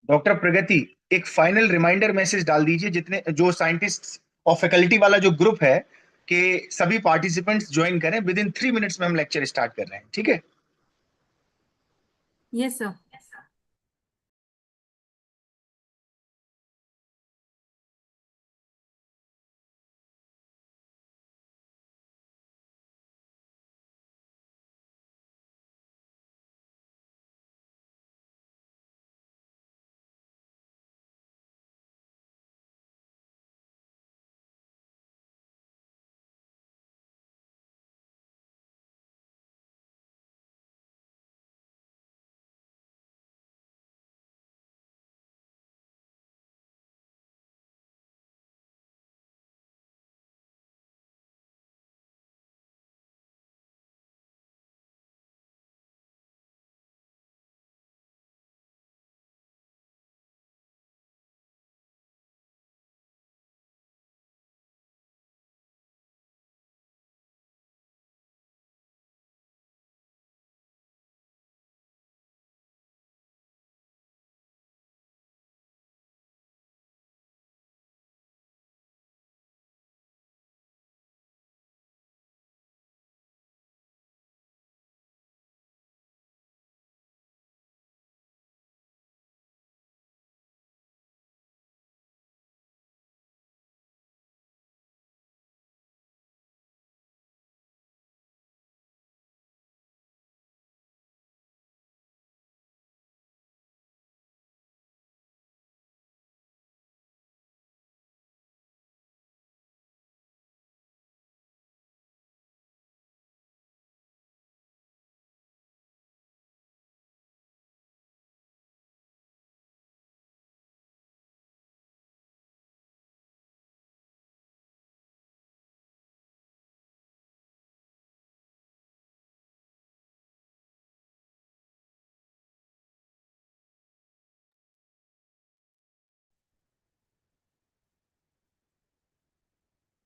Doctor प्रगति, एक final reminder message डाल दीजिए जितने जो साइंटिस्ट और फैकल्टी वाला जो ग्रुप है, कि सभी पार्टिसिपेंट्स ज्वाइन करें। विद इन 3 मिनट्स में हम लेक्चर स्टार्ट कर रहे हैं, ठीक है? Yes sir.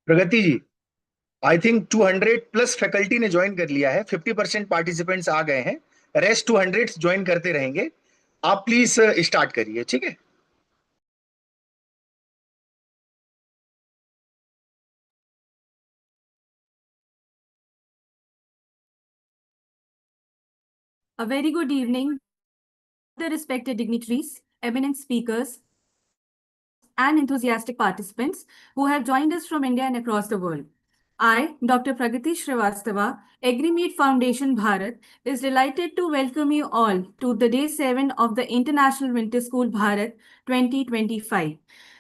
Pragati ji, I think 200 plus faculty ने ज्वाइन कर लिया है। 50% पार्टिसिपेंट्स आ गए हैं। रेस्ट 200 ज्वाइन करते रहेंगे। आप प्लीज स्टार्ट करिए, ठीक है? A very good evening, the respected dignitaries, eminent speakers, and enthusiastic participants who have joined us from India and across the world. I, Dr. Pragati Srivastava, AgriMeet Foundation Bharat, is delighted to welcome you all to the Day 7 of the International Winter School Bharat 2025.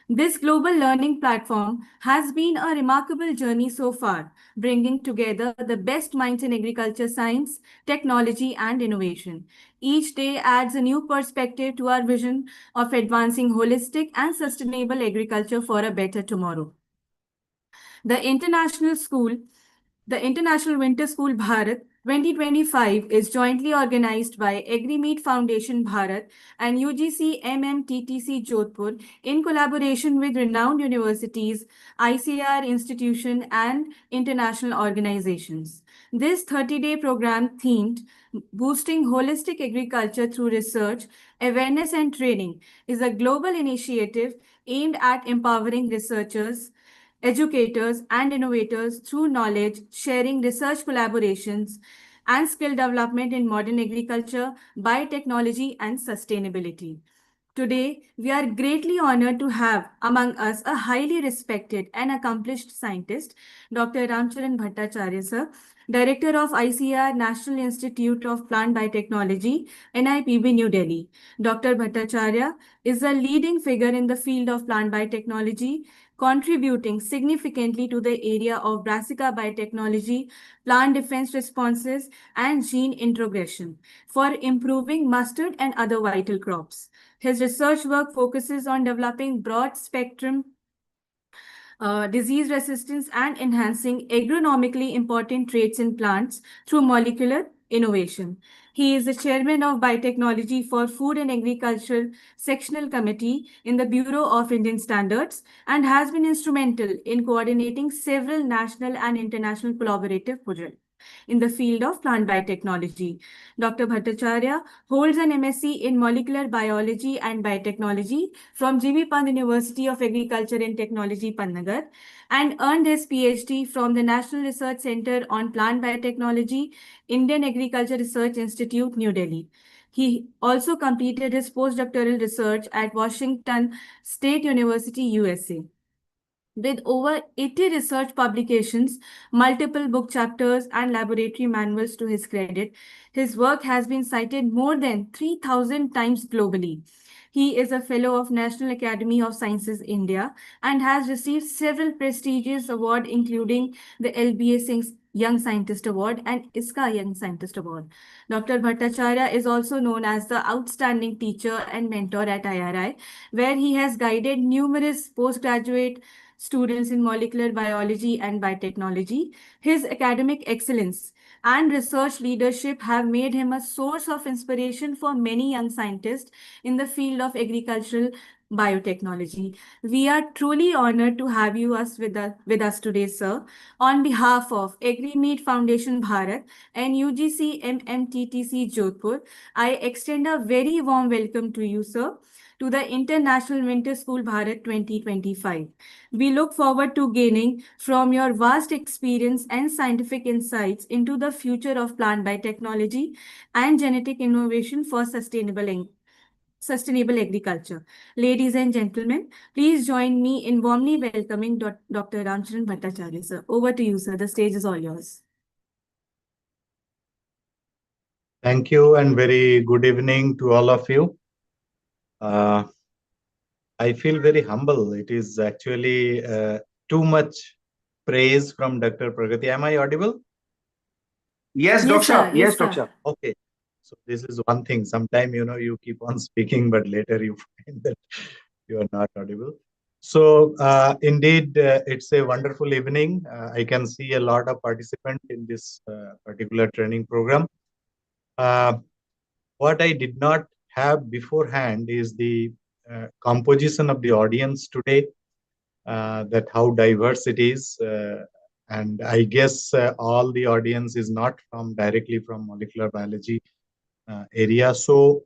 This global learning platform has been a remarkable journey so far, bringing together the best minds in agriculture science, technology, and innovation. Each day adds a new perspective to our vision of advancing holistic and sustainable agriculture for a better tomorrow. The International School, the International Winter School Bharat 2025 is jointly organized by AgriMeet Foundation Bharat and UGC MMTTC Jodhpur in collaboration with renowned universities, ICAR institution and international organizations. This 30-day program themed Boosting Holistic Agriculture Through Research, Awareness and Training is a global initiative aimed at empowering researchers, educators, and innovators through knowledge sharing, research collaborations, and skill development in modern agriculture, biotechnology, and sustainability. Today, we are greatly honored to have among us a highly respected and accomplished scientist, Dr. Ramcharan Bhattacharya, sir, Director of ICR National Institute of Plant Biotechnology, NIPB, New Delhi. Dr. Bhattacharya is a leading figure in the field of plant biotechnology, contributing significantly to the area of Brassica biotechnology, plant defense responses, and gene introgression for improving mustard and other vital crops. His research work focuses on developing broad spectrum disease resistance and enhancing agronomically important traits in plants through molecular innovation. He is the chairman of Biotechnology for Food and Agriculture Sectional Committee in the Bureau of Indian Standards and has been instrumental in coordinating several national and international collaborative projects. in the field of plant biotechnology. Dr. Bhattacharya holds an MSc in molecular biology and biotechnology from G.V. Pant University of Agriculture and Technology, Pantnagar, and earned his PhD from the National Research Center on Plant Biotechnology, Indian Agriculture Research Institute, New Delhi. He also completed his postdoctoral research at Washington State University, USA. With over 80 research publications, multiple book chapters, and laboratory manuals to his credit, his work has been cited more than 3,000 times globally. He is a fellow of National Academy of Sciences India and has received several prestigious awards, including the LBA Young Scientist Award and ISCA Young Scientist Award. Dr. Bhattacharya is also known as the outstanding teacher and mentor at IRI, where he has guided numerous postgraduate students in molecular biology and biotechnology. His academic excellence and research leadership have made him a source of inspiration for many young scientists in the field of agricultural biotechnology. We are truly honored to have you with us today, sir. On behalf of AgriMeet Foundation Bharat and UGC MMTTC Jodhpur, I extend a very warm welcome to you, sir, to the International Winter School Bharat 2025. We look forward to gaining from your vast experience and scientific insights into the future of plant biotechnology and genetic innovation for sustainable agriculture. Ladies and gentlemen, please join me in warmly welcoming Dr. Ramcharan Bhattacharya, sir. Over to you, sir. The stage is all yours. Thank you and very good evening to all of you. I feel very humble. It is actually too much praise from Dr. Pragati. Am I audible? Yes, Doctor. Yes, Doctor. Okay. So this is one thing. Sometime, you keep on speaking, but later you find that you are not audible. So indeed, it's a wonderful evening. I can see a lot of participants in this particular training program. What I did not have beforehand is the composition of the audience today, that how diverse it is. And I guess all the audience is not directly from molecular biology area. So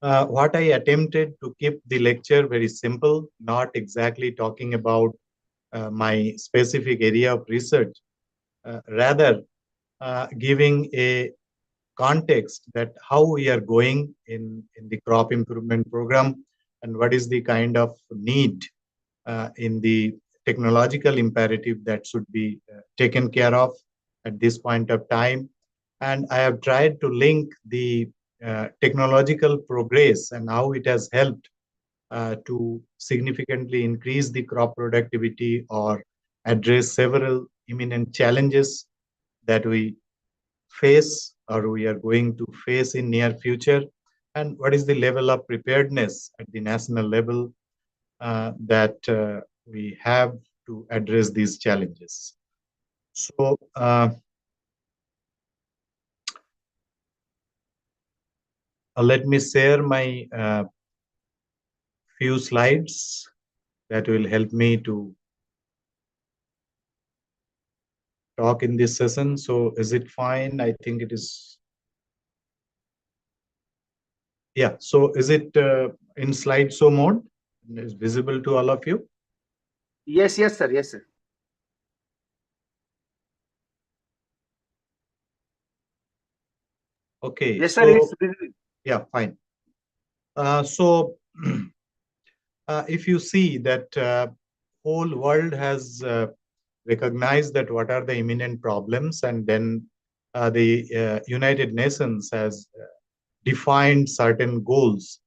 what I attempted to keep the lecture very simple, not exactly talking about my specific area of research, rather giving a context that how we are going in the crop improvement program and what is the kind of need in the technological imperative that should be taken care of at this point of time. And I have tried to link the technological progress and how it has helped to significantly increase the crop productivity or address several imminent challenges that we face or we are going to face in near future, and what is the level of preparedness at the national level that we have to address these challenges. So let me share my few slides that will help me to talk in this session. So is it fine? I think it is. Yeah. So is it in slideshow mode? Is visible to all of you? Yes, sir. Yes, sir. Okay. Yes, sir. It's visible. Yeah, fine. So if you see that whole world has recognized that what are the imminent problems, and then the United Nations has defined certain goals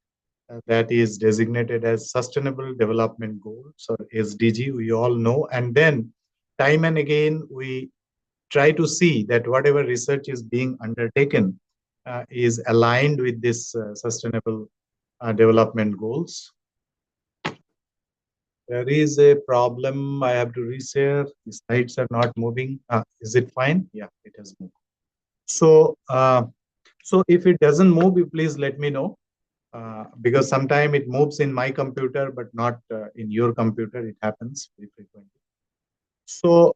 that is designated as Sustainable Development Goals, or SDG, we all know. And then time and again, we try to see that whatever research is being undertaken is aligned with this Sustainable Development Goals. There is a problem. I have to reshare. The slides are not moving. Is it fine? Yeah, it has moved. So, so if it doesn't move, you please let me know. Because sometimes it moves in my computer, but not in your computer. It happens very frequently. So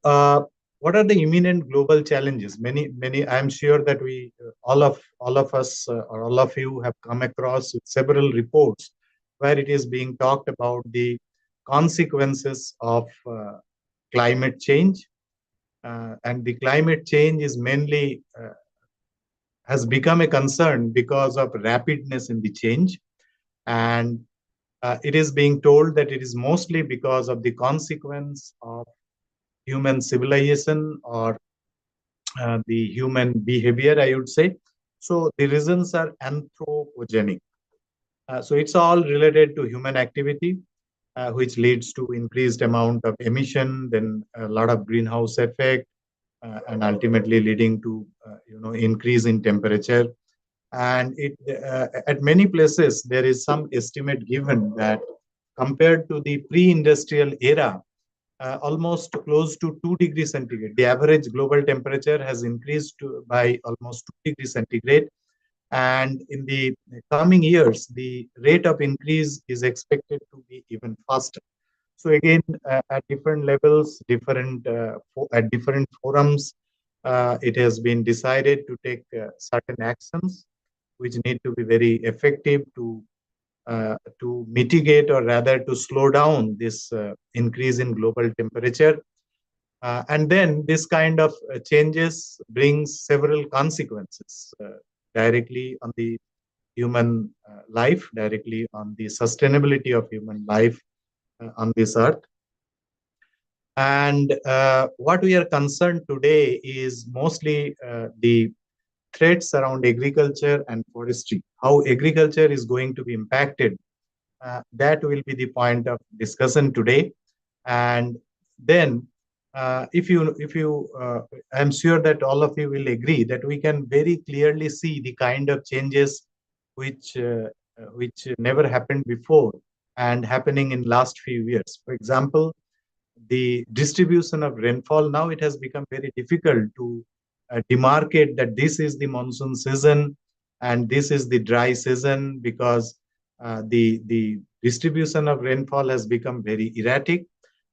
what are the imminent global challenges? Many. I'm sure that we, all of us, or all of you, have come across with several reports where it is being talked about the consequences of climate change, and the climate change is mainly has become a concern because of rapidness in the change, and it is being told that it is mostly because of the consequence of human civilization, or the human behavior, I would say. So the reasons are anthropogenic. So it's all related to human activity, which leads to increased amount of emission, then a lot of greenhouse effect, and ultimately leading to increase in temperature. And it at many places there is some estimate given that compared to the pre-industrial era, almost close to 2 degrees centigrade. The average global temperature has increased by almost 2 degrees centigrade. And in the coming years, the rate of increase is expected to be even faster. So again, at different levels, at different forums, it has been decided to take certain actions which need to be very effective to mitigate, or rather to slow down this increase in global temperature. And then this kind of changes brings several consequences directly on the human life, directly on the sustainability of human life on this earth. And what we are concerned today is mostly the threats around agriculture and forestry, how agriculture is going to be impacted. That will be the point of discussion today. And then, I'm sure that all of you will agree that we can very clearly see the kind of changes which never happened before and happening in last few years. For example, the distribution of rainfall, now it has become very difficult to demarcate that this is the monsoon season and this is the dry season, because the distribution of rainfall has become very erratic,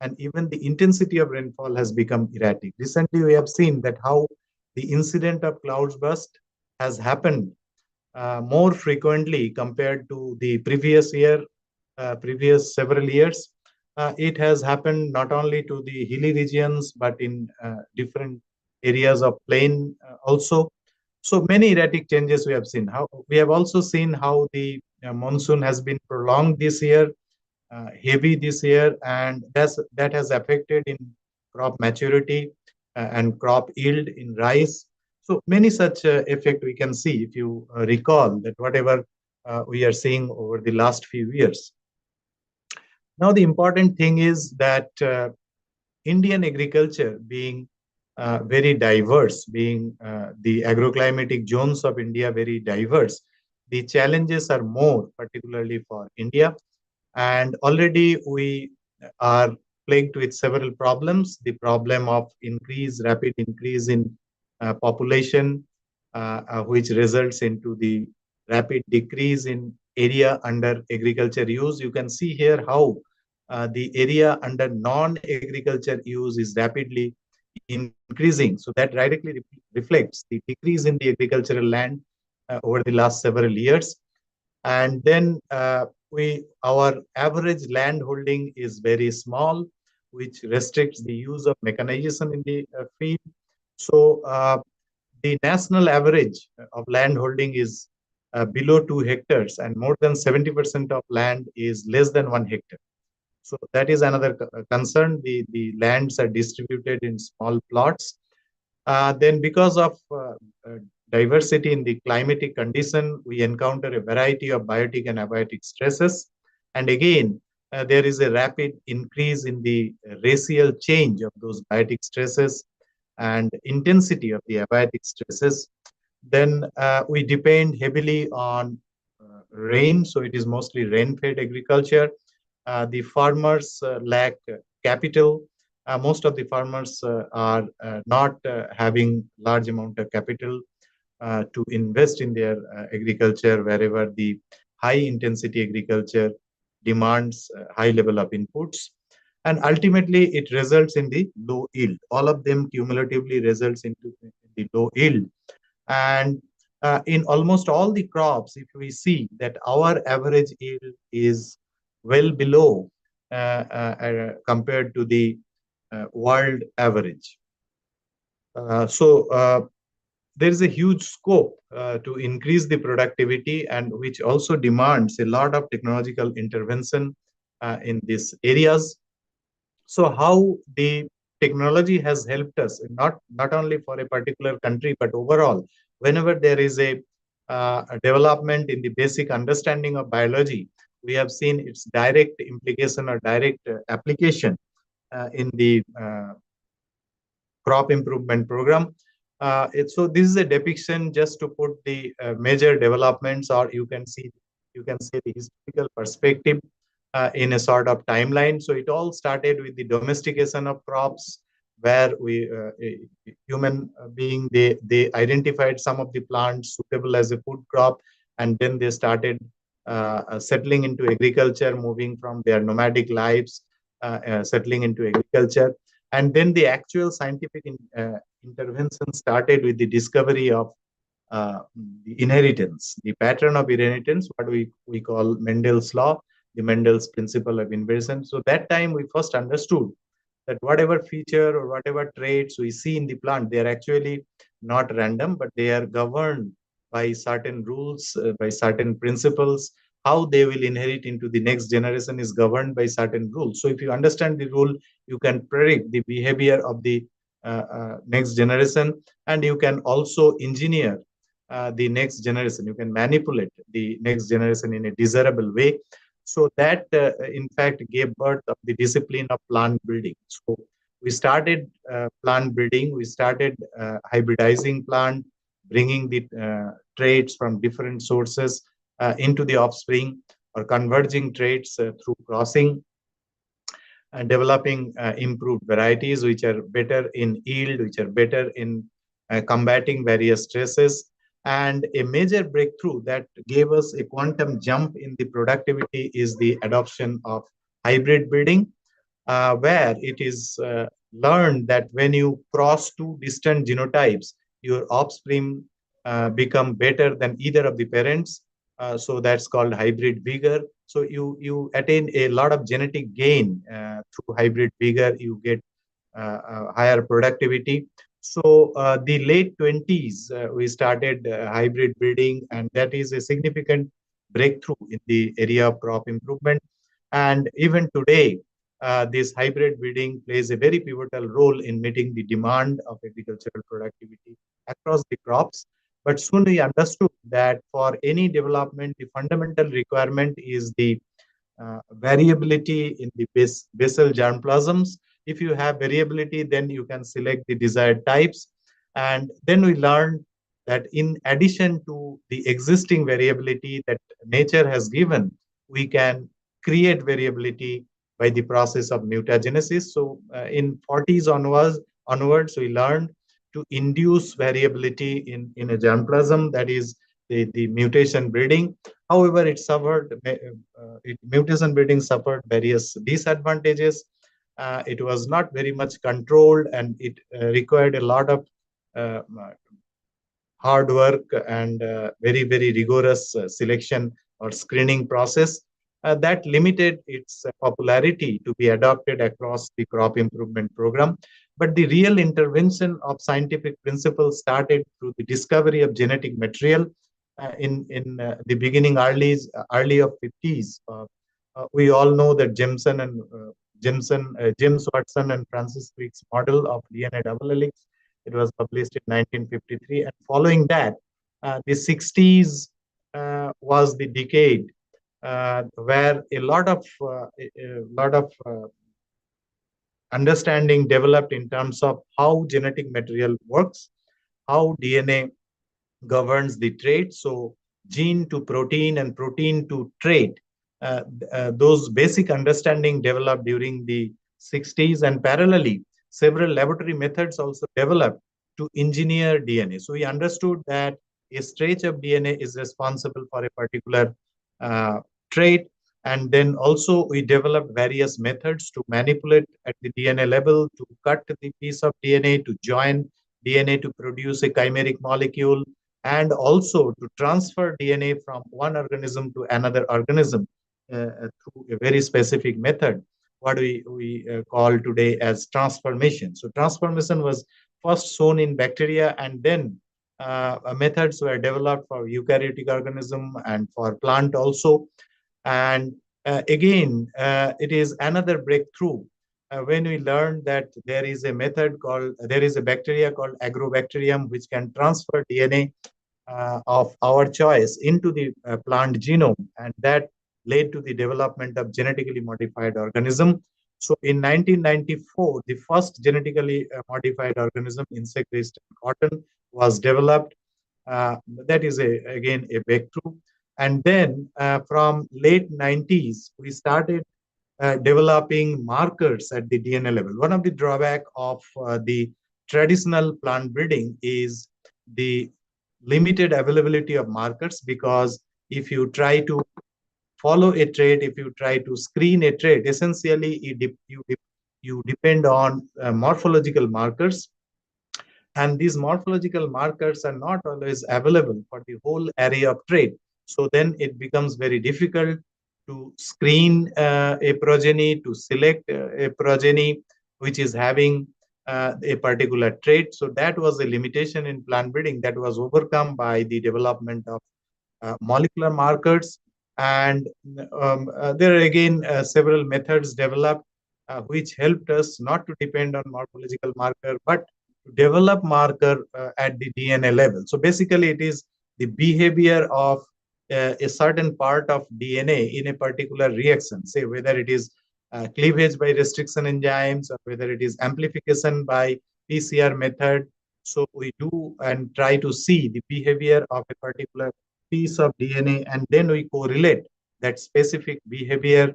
and even the intensity of rainfall has become erratic. Recently, we have seen that how the incident of clouds burst has happened more frequently compared to the previous several years. It has happened not only to the hilly regions, but in different areas of plain also. So many erratic changes we have seen. How we have also seen how the monsoon has been prolonged this year, heavy this year, and that has affected in crop maturity and crop yield in rice. So many such effect we can see if you recall that whatever we are seeing over the last few years. Now, the important thing is that Indian agriculture being very diverse, being the agroclimatic zones of India very diverse, the challenges are more, particularly for India. And already we are plagued with several problems. The problem of rapid increase in population, which results into the rapid decrease in area under agriculture use. You can see here how the area under non-agriculture use is rapidly increasing. So that directly reflects the decrease in the agricultural land over the last several years. And then our average land holding is very small, which restricts the use of mechanization in the field. So the national average of land holding is below 2 hectares, and more than 70% of land is less than 1 hectare. So that is another concern. The lands are distributed in small plots. Then because of diversity in the climatic condition, we encounter a variety of biotic and abiotic stresses. And again, there is a rapid increase in the racial change of those biotic stresses and intensity of the abiotic stresses. Then we depend heavily on rain. So it is mostly rain-fed agriculture. The farmers lack capital. Most of the farmers are not having large amount of capital to invest in their agriculture, wherever the high intensity agriculture demands high level of inputs. And ultimately it results in the low yield. All of them cumulatively results into the low yield. And in almost all the crops, if we see that our average yield is well below compared to the world average. So there is a huge scope to increase the productivity, and which also demands a lot of technological intervention in these areas. So how the technology has helped us, not only for a particular country, but overall, whenever there is a development in the basic understanding of biology, we have seen its direct implication or direct application in the crop improvement program. So this is a depiction just to put the major developments, or you can say the historical perspective in a sort of timeline. So it all started with the domestication of crops, where human being, they identified some of the plants suitable as a food crop, and then they started settling into agriculture, moving from their nomadic lives, settling into agriculture. And then the actual scientific intervention started with the discovery of the inheritance, the pattern of inheritance, what we call Mendel's law, the Mendel's principle of inversion. So that time we first understood that whatever feature or whatever traits we see in the plant, they are actually not random, but they are governed by certain rules, by certain principles. How they will inherit into the next generation is governed by certain rules. So if you understand the rule, you can predict the behavior of the next generation, and you can also engineer the next generation. You can manipulate the next generation in a desirable way. So that, in fact, gave birth of the discipline of plant breeding. So we started plant breeding. We started hybridizing plant, bringing the traits from different sources into the offspring, or converging traits through crossing, and developing improved varieties which are better in yield, which are better in combating various stresses. And a major breakthrough that gave us a quantum jump in the productivity is the adoption of hybrid breeding, where it is learned that when you cross two distant genotypes, your offspring become better than either of the parents. So that's called hybrid vigor. So you attain a lot of genetic gain through hybrid vigor. You get higher productivity. So the late 20s, we started hybrid breeding, and that is a significant breakthrough in the area of crop improvement. And even today, this hybrid breeding plays a very pivotal role in meeting the demand of agricultural productivity across the crops. But soon we understood that for any development, the fundamental requirement is the variability in the basal germplasms. If you have variability, then you can select the desired types. And then we learned that in addition to the existing variability that nature has given, we can create variability by the process of mutagenesis. So in 40s onwards, we learned to induce variability in a germplasm, that is the mutation breeding. However, mutation breeding suffered various disadvantages. It was not very much controlled, and it required a lot of uh, hard work and very, very rigorous selection or screening process that limited its popularity to be adopted across the crop improvement program. But the real intervention of scientific principles started through the discovery of genetic material in the beginning, early of 50s. We all know that James Watson and Francis Crick's model of DNA double helix. It was published in 1953, and following that, the 60s was the decade where a lot of understanding developed in terms of how genetic material works, how DNA governs the trait. So gene to protein and protein to trait, those basic understanding developed during the 60s, and parallelly, several laboratory methods also developed to engineer DNA. So we understood that a stretch of DNA is responsible for a particular trait. And then also we developed various methods to manipulate at the DNA level, to cut the piece of DNA, to join DNA to produce a chimeric molecule, and also to transfer DNA from one organism to another organism through a very specific method, what we call today as transformation. So transformation was first shown in bacteria, and then methods were developed for eukaryotic organism and for plant also. And it is another breakthrough when we learned that there is a bacteria called Agrobacterium, which can transfer DNA of our choice into the plant genome, and that led to the development of genetically modified organism. So in 1994, the first genetically modified organism, insect resistant cotton, was developed. That is again a breakthrough. And then from late 90s, we started developing markers at the DNA level. One of the drawback of the traditional plant breeding is the limited availability of markers, because if you try to follow a trait, if you try to screen a trait, essentially you depend on morphological markers, and these morphological markers are not always available for the whole array of trait. So then it becomes very difficult to screen a progeny, to select a progeny which is having a particular trait. So that was a limitation in plant breeding that was overcome by the development of molecular markers. And there are again several methods developed which helped us not to depend on morphological marker, but to develop marker at the DNA level. So basically, it is the behavior of a certain part of DNA in a particular reaction, say whether it is cleavage by restriction enzymes or whether it is amplification by PCR method. So we do and try to see the behavior of a particular piece of DNA, and then we correlate that specific behavior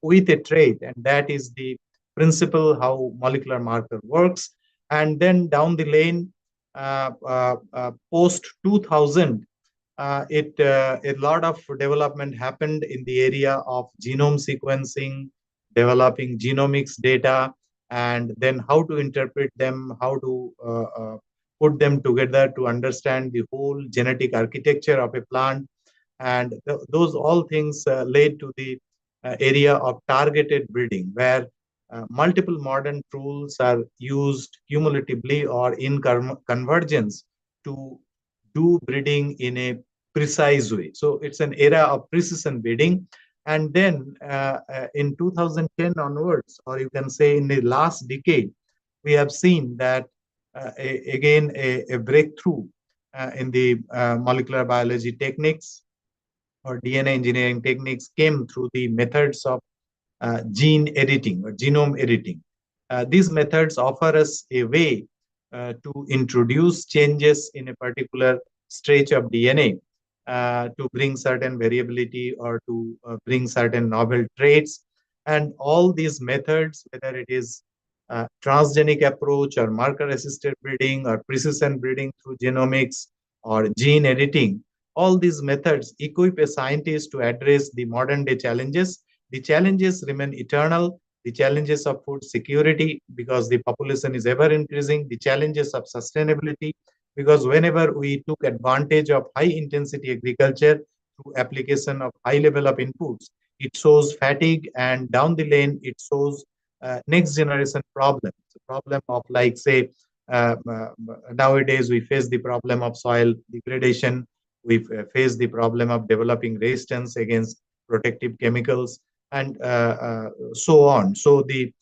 with a trait, and that is the principle how molecular marker works. And then down the lane, post 2000, a lot of development happened in the area of genome sequencing, developing genomics data, and then how to interpret them, how to put them together to understand the whole genetic architecture of a plant. And those all things led to the area of targeted breeding, where multiple modern tools are used cumulatively or in convergence to do breeding in a precise way. So it's an era of precision breeding. And then in 2010 onwards, or you can say in the last decade, we have seen that a breakthrough in the molecular biology techniques or DNA engineering techniques came through the methods of gene editing or genome editing. These methods offer us a way to introduce changes in a particular stretch of DNA to bring certain variability or to bring certain novel traits. And all these methods, whether it is transgenic approach or marker-assisted breeding or precision breeding through genomics or gene editing, all these methods equip a scientist to address the modern day challenges. The challenges remain eternal. The challenges of food security, because the population is ever increasing. The challenges of sustainability, because whenever we took advantage of high intensity agriculture through application of high level of inputs, it shows fatigue, and down the lane, it shows next generation problems. The problem of, like, say, nowadays we face the problem of soil degradation. We face the problem of developing resistance against protective chemicals, and so on. So the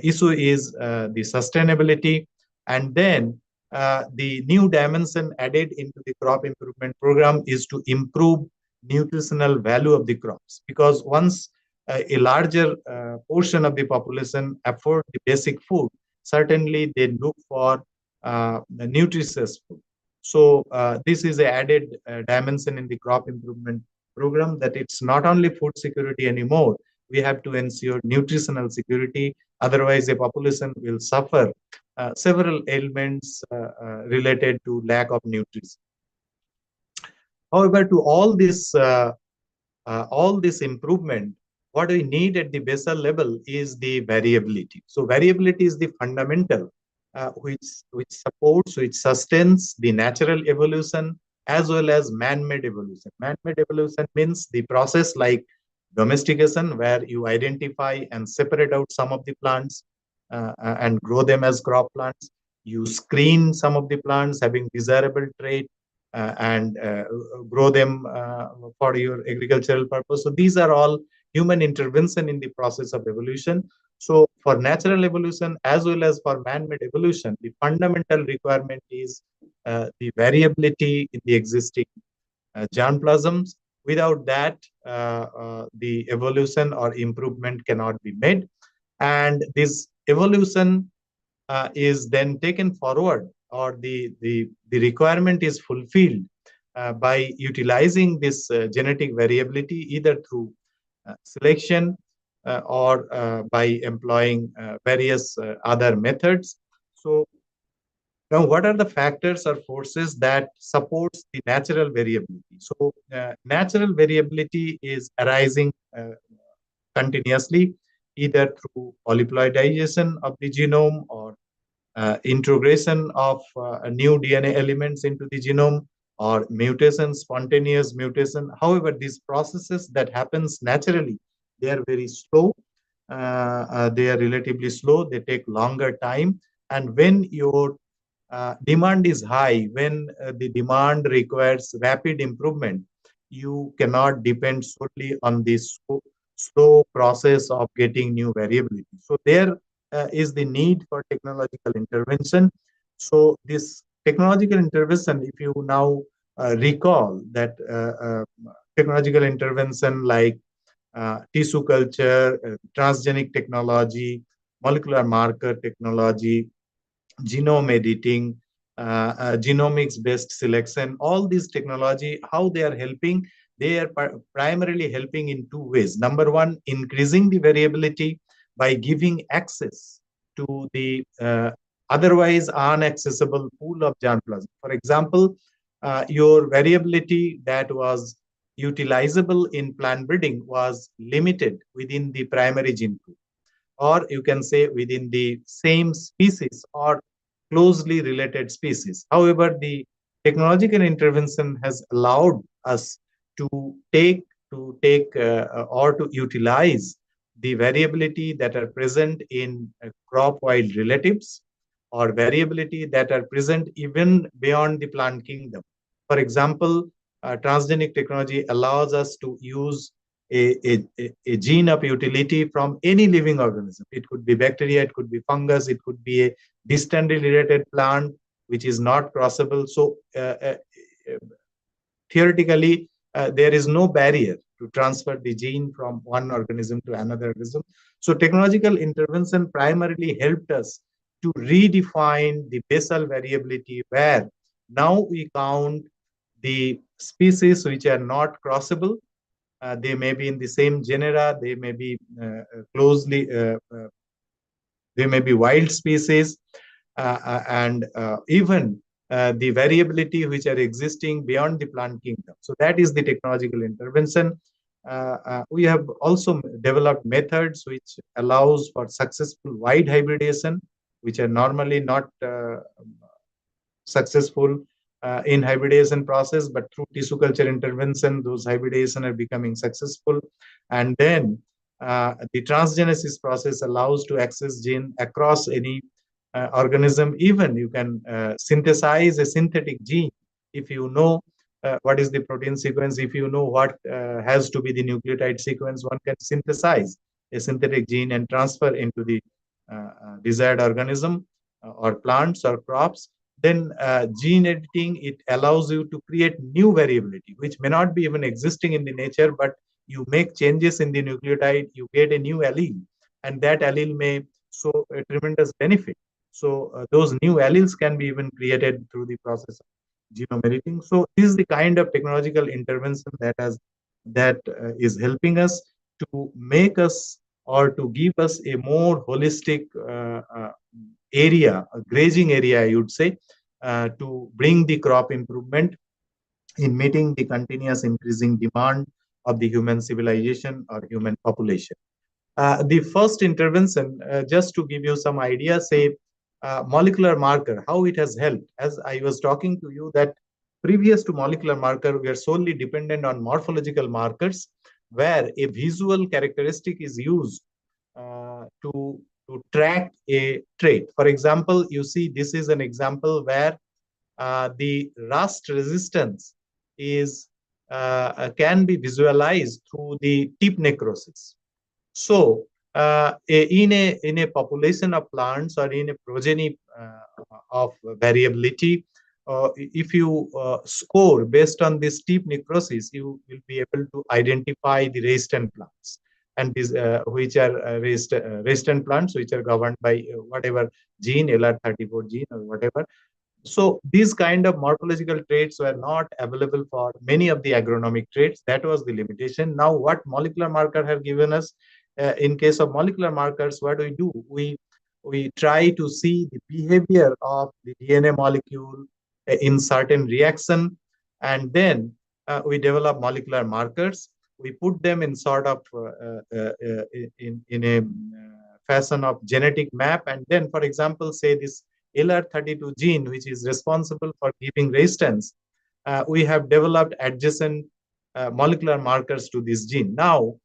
issue is the sustainability. And then the new dimension added into the crop improvement program is to improve nutritional value of the crops, because once a larger portion of the population afford the basic food, certainly they look for the nutritious food. So this is an added dimension in the crop improvement program, that it's not only food security anymore. We have to ensure nutritional security. Otherwise, the population will suffer several ailments related to lack of nutrition. However, to all this improvement, what we need at the basal level is the variability. So variability is the fundamental which supports, which sustains the natural evolution as well as man-made evolution. Man-made evolution means the process like domestication, where you identify and separate out some of the plants and grow them as crop plants. You screen some of the plants having desirable trait and grow them for your agricultural purpose. So these are all human intervention in the process of evolution. So for natural evolution as well as for man-made evolution, the fundamental requirement is the variability in the existing germplasms. Without that, the evolution or improvement cannot be made. And this evolution is then taken forward, or the requirement is fulfilled by utilizing this genetic variability either through selection or by employing various other methods. So now, what are the factors or forces that supports the natural variability? So natural variability is arising continuously, either through polyploidization of the genome or integration of new DNA elements into the genome, or mutation, spontaneous mutation. However, these processes that happens naturally, they are very slow. They are relatively slow. They take longer time. And when your demand is high, when the demand requires rapid improvement, you cannot depend solely on this slow process of getting new variability. So there is the need for technological intervention. So this technological intervention, if you now recall that technological intervention like tissue culture, transgenic technology, molecular marker technology, genome editing, genomics-based selection, all these technology, how they are helping? They are primarily helping in two ways. Number one, increasing the variability by giving access to the otherwise inaccessible pool of germplasm. For example, your variability that was utilizable in plant breeding was limited within the primary gene pool, or you can say within the same species or closely related species. However, the technological intervention has allowed us to take or to utilize the variability that are present in crop wild relatives, or variability that are present even beyond the plant kingdom. For example, transgenic technology allows us to use a gene of utility from any living organism. It could be bacteria, it could be fungus, it could be a distantly related plant which is not crossable. So theoretically, there is no barrier to transfer the gene from one organism to another organism. So technological intervention primarily helped us to redefine the basal variability, where now we count the species which are not crossable. They may be in the same genera, they may be closely, they may be wild species, and even the variability which are existing beyond the plant kingdom. So that is the technological intervention. We have also developed methods which allows for successful wide hybridization, which are normally not successful in hybridization process, but through tissue culture intervention, those hybridization are becoming successful. And then the transgenesis process allows to access gene across any organism. Even you can synthesize a synthetic gene if you know what is the protein sequence. If you know what has to be the nucleotide sequence, one can synthesize a synthetic gene and transfer into the desired organism or plants or crops. Then gene editing, it allows you to create new variability, which may not be even existing in the nature, but you make changes in the nucleotide, you get a new allele, and that allele may show a tremendous benefit. So those new alleles can be even created through the process of genome editing. So this is the kind of technological intervention that is helping us to make us, or to give us, a more holistic area, a grazing area, I would say, to bring the crop improvement in meeting the continuous increasing demand of the human civilization or human population. The first intervention, just to give you some idea, say molecular marker, how it has helped. As I was talking to you, that previous to molecular marker, we are solely dependent on morphological markers, where a visual characteristic is used to track a trait. For example, you see this is an example where the rust resistance is can be visualized through the tip necrosis. So, in a population of plants or in a progeny of variability, if you score based on this tip necrosis, you will be able to identify the resistant plants, and these which are resistant plants, which are governed by whatever gene, LR34 gene or whatever. So these kind of morphological traits were not available for many of the agronomic traits. That was the limitation. Now, what molecular marker have given us, in case of molecular markers, what do? We try to see the behavior of the DNA molecule in certain reaction, and then we develop molecular markers. We put them in sort of in a fashion of genetic map, and then, for example, say this LR32 gene, which is responsible for giving resistance, we have developed adjacent molecular markers to this gene. Now,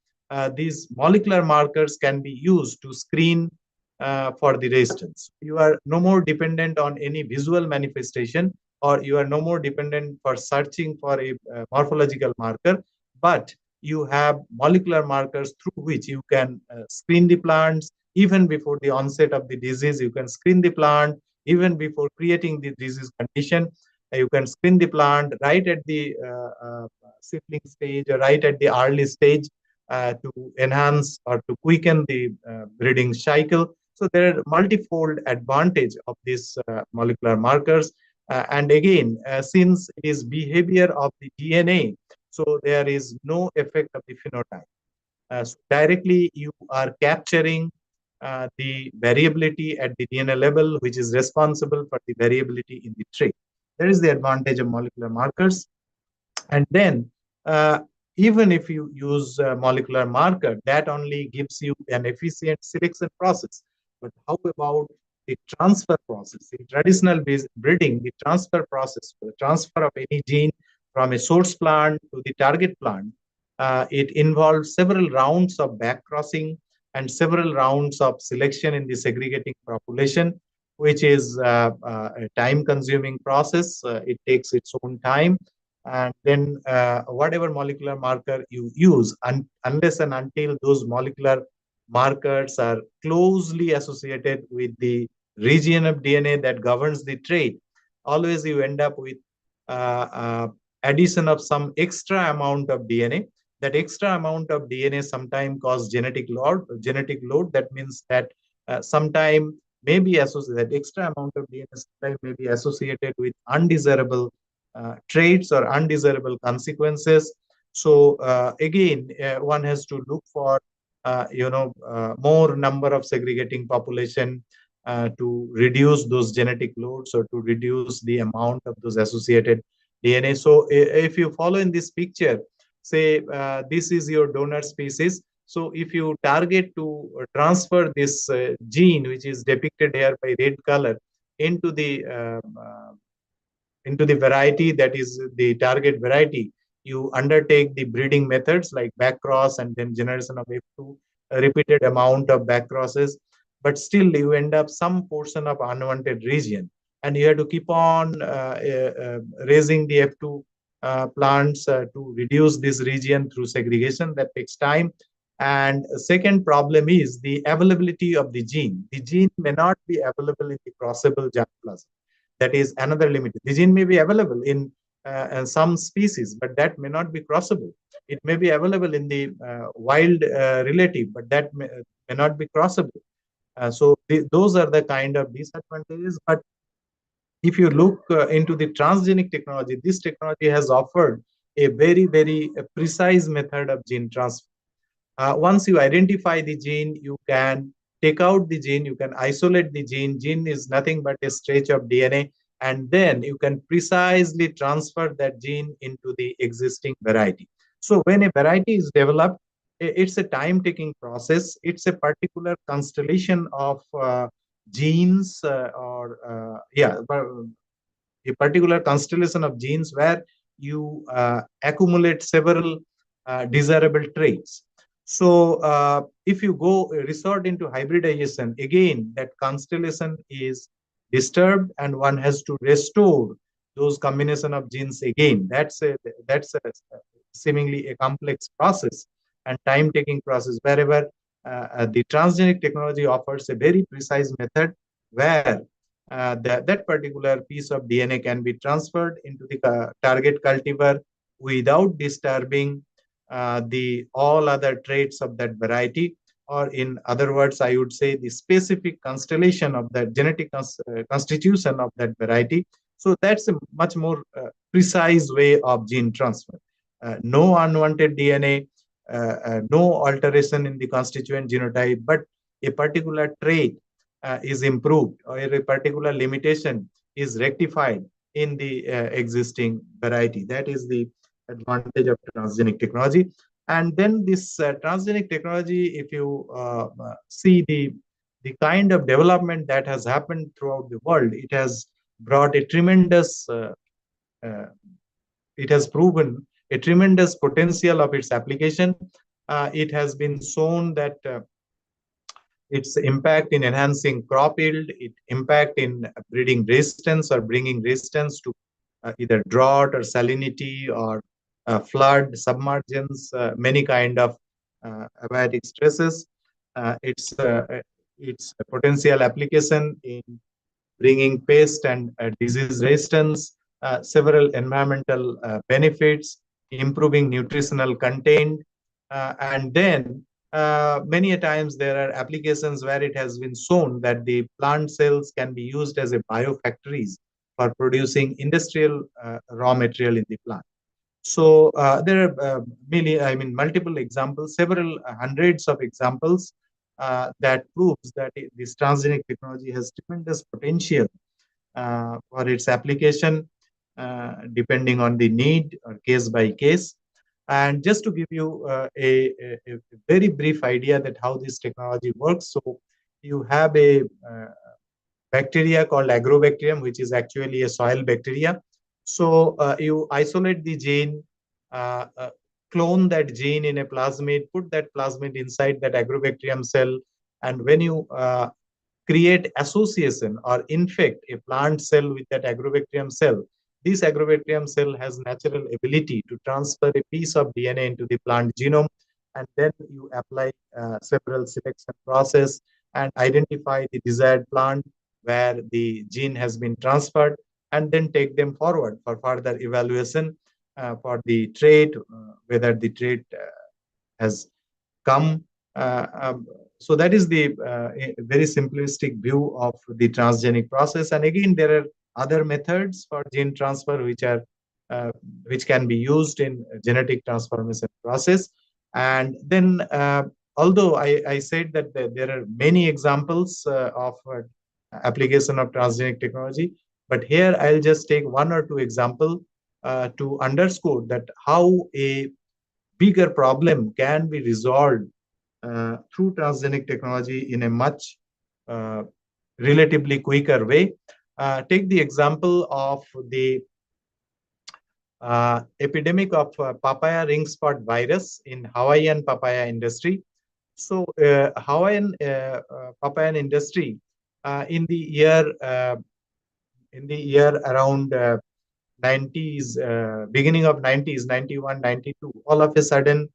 these molecular markers can be used to screen for the resistance. You are no more dependent on any visual manifestation, or you are no more dependent for searching for a morphological marker, but you have molecular markers through which you can screen the plants. Even before the onset of the disease, you can screen the plant. Even before creating the disease condition, you can screen the plant right at the seedling stage or right at the early stage to enhance or to quicken the breeding cycle. So there are multifold advantage of these molecular markers. And again, since it is behavior of the DNA, so there is no effect of the phenotype. So directly you are capturing the variability at the DNA level, which is responsible for the variability in the trait. That is the advantage of molecular markers. And then, even if you use a molecular marker, that only gives you an efficient selection process. But how about the transfer process? In traditional breeding, the transfer process, the transfer of any gene from a source plant to the target plant, it involves several rounds of backcrossing and several rounds of selection in the segregating population, which is a time-consuming process. It takes its own time. And then whatever molecular marker you use, unless and until those molecular markers are closely associated with the region of DNA that governs the trait, always you end up with addition of some extra amount of DNA. That extra amount of DNA sometimes cause genetic load. That means that sometime may be associated, that extra amount of DNA sometimes may be associated with undesirable traits or undesirable consequences. So again, one has to look for more number of segregating population to reduce those genetic loads or to reduce the amount of those associated DNA. So if you follow in this picture, say this is your donor species. So if you target to transfer this gene, which is depicted here by red color, into the variety that is the target variety, you undertake the breeding methods like backcross and then generation of F2, a repeated amount of backcrosses, but still you end up some portion of unwanted region, and you have to keep on raising the F2 plants to reduce this region through segregation. That takes time. And second problem is the availability of the gene. The gene may not be available in the crossable germplasm. That is another limit. The gene may be available in some species, but that may not be crossable. It may be available in the wild relative, but that may not be crossable. So those are the kind of disadvantages. But if you look into the transgenic technology, this technology has offered a very, very precise method of gene transfer. Once you identify the gene, you can take out the gene, you can isolate the gene. Gene is nothing but a stretch of DNA, and then you can precisely transfer that gene into the existing variety. So when a variety is developed, it's a time-taking process. It's a particular constellation of genes a particular constellation of genes where you accumulate several desirable traits. So if you go resort into hybridization, again, that constellation is disturbed and one has to restore those combination of genes again. That's a seemingly a complex process and time-taking process, wherever the transgenic technology offers a very precise method where that particular piece of DNA can be transferred into the target cultivar without disturbing the all other traits of that variety, or in other words, I would say the specific constellation of that genetic constitution of that variety. So that's a much more precise way of gene transfer. No unwanted DNA, no alteration in the constituent genotype, but a particular trait is improved or a particular limitation is rectified in the existing variety. That is the advantage of transgenic technology. And then this transgenic technology, if you see the kind of development that has happened throughout the world, it has brought a tremendous, it has proven a tremendous potential of its application. It has been shown that its impact in enhancing crop yield, its impact in breeding resistance or bringing resistance to either drought or salinity or flood, submergence, many kind of abiotic stresses. Its potential application in bringing pest and disease resistance, several environmental benefits, improving nutritional content, and then many a times there are applications where it has been shown that the plant cells can be used as a biofactories for producing industrial raw material in the plant. So there are multiple examples, several hundreds of examples that proves that this transgenic technology has tremendous potential for its application, depending on the need or case by case. And just to give you a very brief idea that how this technology works, so you have a bacteria called Agrobacterium, which is actually a soil bacteria. So you isolate the gene, clone that gene in a plasmid, put that plasmid inside that Agrobacterium cell, and when you create association or infect a plant cell with that Agrobacterium cell, this Agrobacterium cell has natural ability to transfer a piece of DNA into the plant genome, and then you apply several selection process and identify the desired plant where the gene has been transferred, and then take them forward for further evaluation for the trait, whether the trait has come. So that is the very simplistic view of the transgenic process. And again, there are other methods for gene transfer which can be used in genetic transformation process. And then, although I said that there are many examples of application of transgenic technology, but here I'll just take one or two examples to underscore that how a bigger problem can be resolved through transgenic technology in a much relatively quicker way. Take the example of the epidemic of papaya ring spot virus in Hawaiian papaya industry. So Hawaiian papaya industry in the year around 90s, beginning of 90s, 91, 92, all of a sudden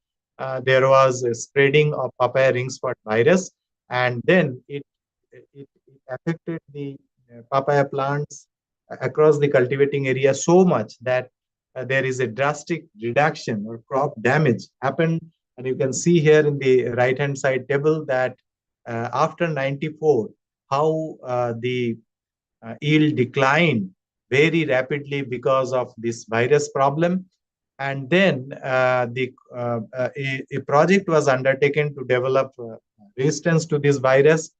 there was a spreading of papaya ring spot virus, and then it affected the papaya plants across the cultivating area so much that there is a drastic reduction or crop damage happened. And you can see here in the right hand side table that after 94, how the yield declined very rapidly because of this virus problem. And then a project was undertaken to develop resistance to this virus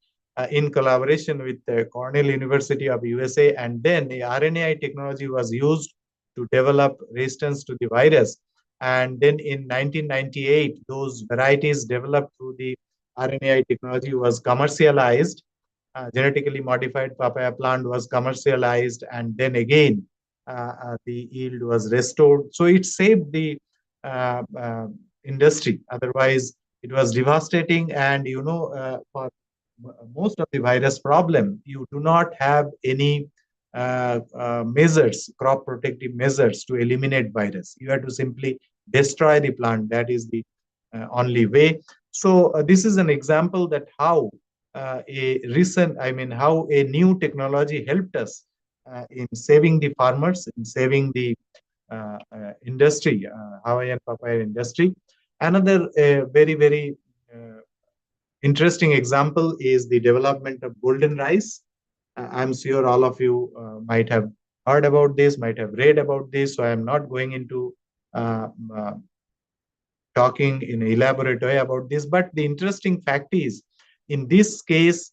in collaboration with Cornell University of USA. And then a RNAi technology was used to develop resistance to the virus. And then in 1998, those varieties developed through the RNAi technology was commercialized. Genetically modified papaya plant was commercialized, and then again the yield was restored. So it saved the uh, uh, industry. Otherwise, it was devastating. And for most of the virus problem, you do not have any measures, crop protective measures to eliminate virus. You have to simply destroy the plant. That is the only way. So this is an example that how how a new technology helped us in saving the farmers, in saving the industry, Hawaiian papaya industry. Another very, very interesting example is the development of golden rice. I'm sure all of you might have heard about this, might have read about this, so I'm not going into uh, uh, talking in an elaborate way about this. But the interesting fact is, in this case,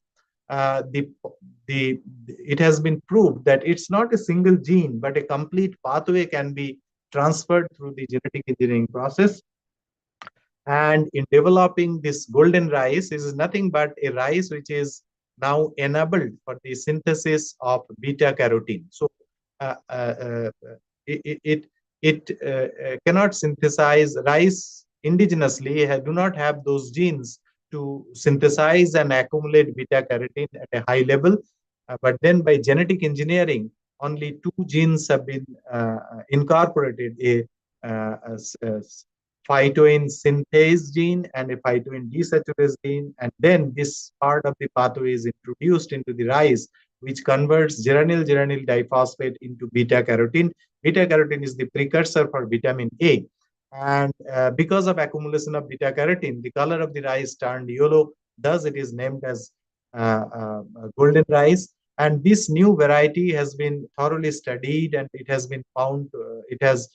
the it has been proved that it's not a single gene, but a complete pathway can be transferred through the genetic engineering process. And in developing this golden rice, this is nothing but a rice which is now enabled for the synthesis of beta carotene. So it it, cannot synthesize rice indigenously, do not have those genes to synthesize and accumulate beta carotene at a high level. But then by genetic engineering, only two genes have been incorporated, a phytoin synthase gene and a phytoin desaturase gene. And then this part of the pathway is introduced into the rice, which converts geranyl diphosphate into beta carotene. Beta carotene is the precursor for vitamin A. And because of accumulation of beta carotene, the color of the rice turned yellow. Thus, it is named as golden rice. And this new variety has been thoroughly studied, and it has been found, it has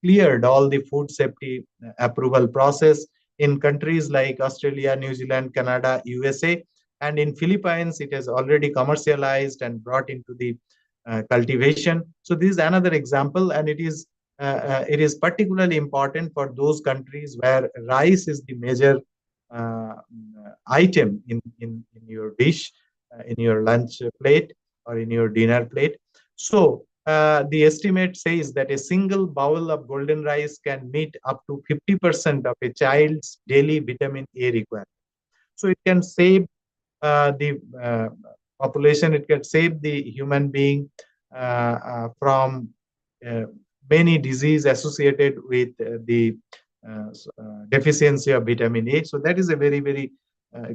cleared all the food safety approval process in countries like Australia, New Zealand, Canada, USA, and in Philippines, it has already commercialized and brought into the cultivation. So this is another example, and it is particularly important for those countries where rice is the major item in your dish, in your lunch plate or in your dinner plate. So the estimate says that a single bowl of golden rice can meet up to 50% of a child's daily vitamin A requirement. So it can save the population, it can save the human being from many diseases associated with the deficiency of vitamin A. So that is a very, very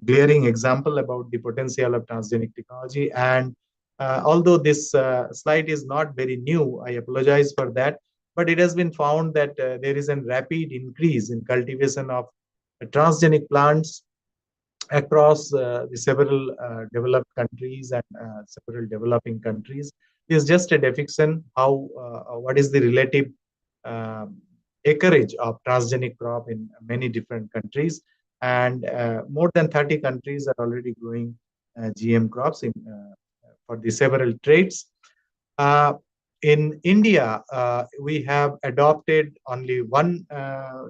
glaring example about the potential of transgenic technology. And although this slide is not very new, I apologize for that, but it has been found that there is a rapid increase in cultivation of transgenic plants across the several developed countries and several developing countries. Is just a depiction how what is the relative uh, acreage of transgenic crop in many different countries, and more than 30 countries are already growing GM crops for the several traits. In India, we have adopted only one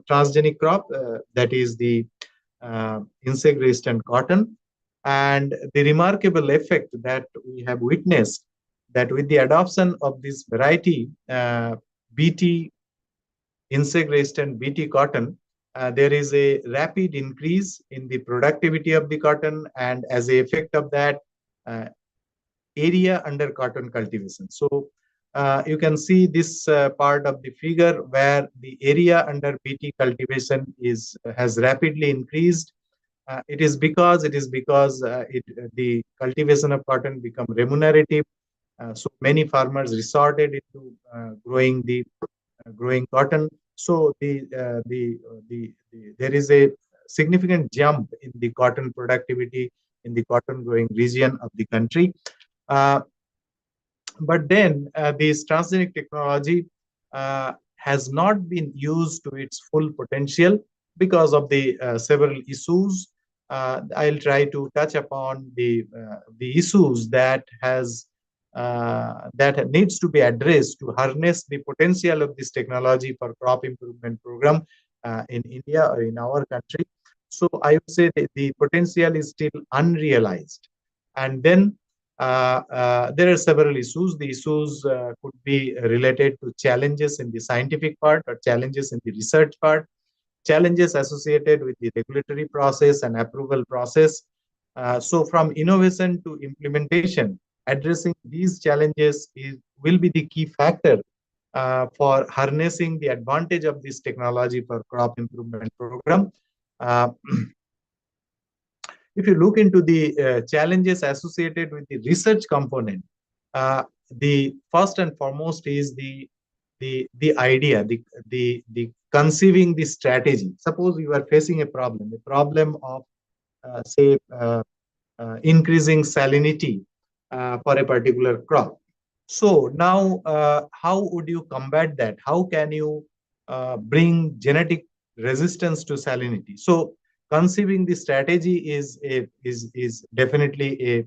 transgenic crop, that is the insect resistant cotton. And the remarkable effect that we have witnessed, that with the adoption of this variety, BT, insect resistant BT cotton, there is a rapid increase in the productivity of the cotton, and as a effect of that, area under cotton cultivation. So you can see this part of the figure where the area under BT cultivation has rapidly increased. It is because the cultivation of cotton become remunerative. So many farmers resorted into growing cotton. So there is a significant jump in the cotton productivity in the cotton growing region of the country. But then this transgenic technology has not been used to its full potential because of the several issues. I'll try to touch upon the issues that has that needs to be addressed to harness the potential of this technology for crop improvement program in India or in our country. So I would say that the potential is still unrealized. And then there are several issues. The issues could be related to challenges in the scientific part or challenges in the research part, challenges associated with the regulatory process and approval process. So from innovation to implementation, addressing these challenges will be the key factor for harnessing the advantage of this technology for crop improvement program. Uh, if you look into the challenges associated with the research component, the first and foremost is the idea, the conceiving the strategy. Suppose you are facing a problem of say increasing salinity for a particular crop. So now, how would you combat that? How can you bring genetic resistance to salinity? So conceiving the strategy is definitely a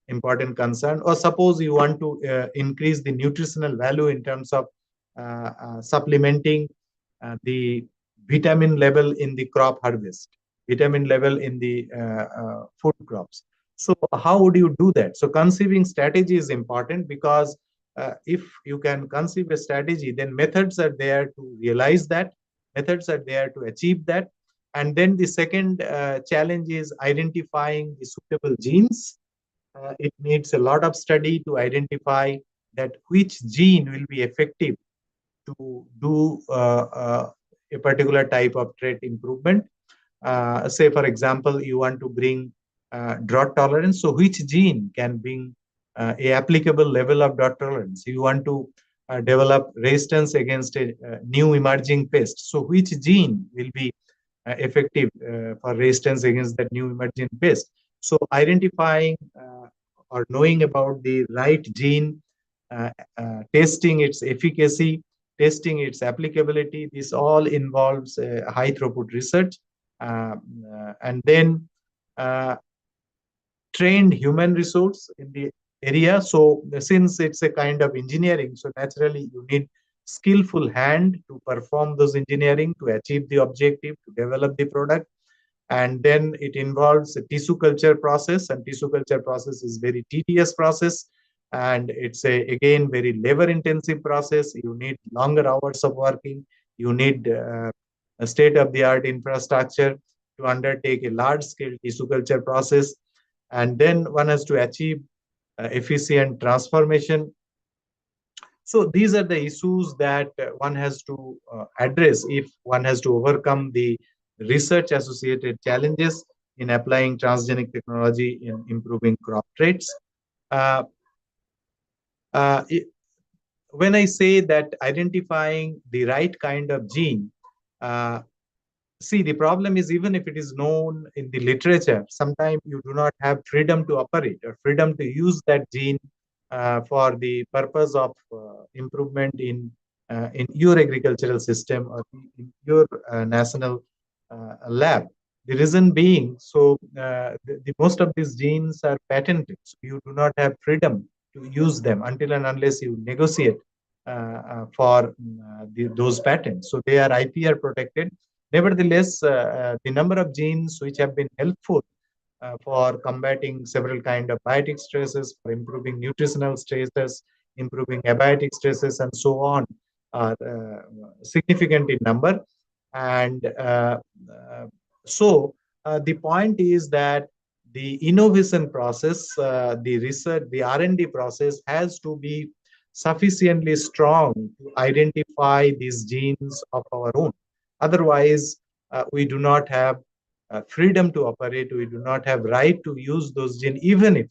important concern. Or suppose you want to increase the nutritional value in terms of supplementing the vitamin level in the crop harvest, vitamin level in the food crops. So how would you do that? So conceiving strategy is important, because if you can conceive a strategy, then methods are there to realize that, methods are there to achieve that. And then the second challenge is identifying the suitable genes. It needs a lot of study to identify that which gene will be effective to do a particular type of trait improvement. Say, for example, you want to bring drought tolerance. So which gene can bring a applicable level of drought tolerance? You want to develop resistance against a new emerging pest. So which gene will be effective for resistance against that new emerging pest? So identifying or knowing about the right gene, testing its efficacy, testing its applicability, this all involves high throughput research. And then trained human resource in the area. So since it's a kind of engineering, so naturally you need skillful hand to perform those engineering, to achieve the objective, to develop the product. And then it involves a tissue culture process, and tissue culture process is very tedious process, and it's again very labor intensive process. You need longer hours of working, you need a state of the art infrastructure to undertake a large scale tissue culture process. And then one has to achieve efficient transformation. So these are the issues that one has to address if one has to overcome the research associated challenges in applying transgenic technology in improving crop traits. Uh, uh, when I say that identifying the right kind of gene, see, the problem is, even if it is known in the literature, sometimes you do not have freedom to operate or freedom to use that gene for the purpose of improvement in your agricultural system or in your national lab. The reason being, so the most of these genes are patented. So you do not have freedom to use them until and unless you negotiate for those patents. So they are IPR protected. Nevertheless, the number of genes which have been helpful for combating several kind of biotic stresses, for improving nutritional stresses, improving abiotic stresses, and so on, are significant in number. And so the point is that the innovation process, the research, the R&D process has to be sufficiently strong to identify these genes of our own. Otherwise, we do not have freedom to operate. We do not have right to use those genes, even if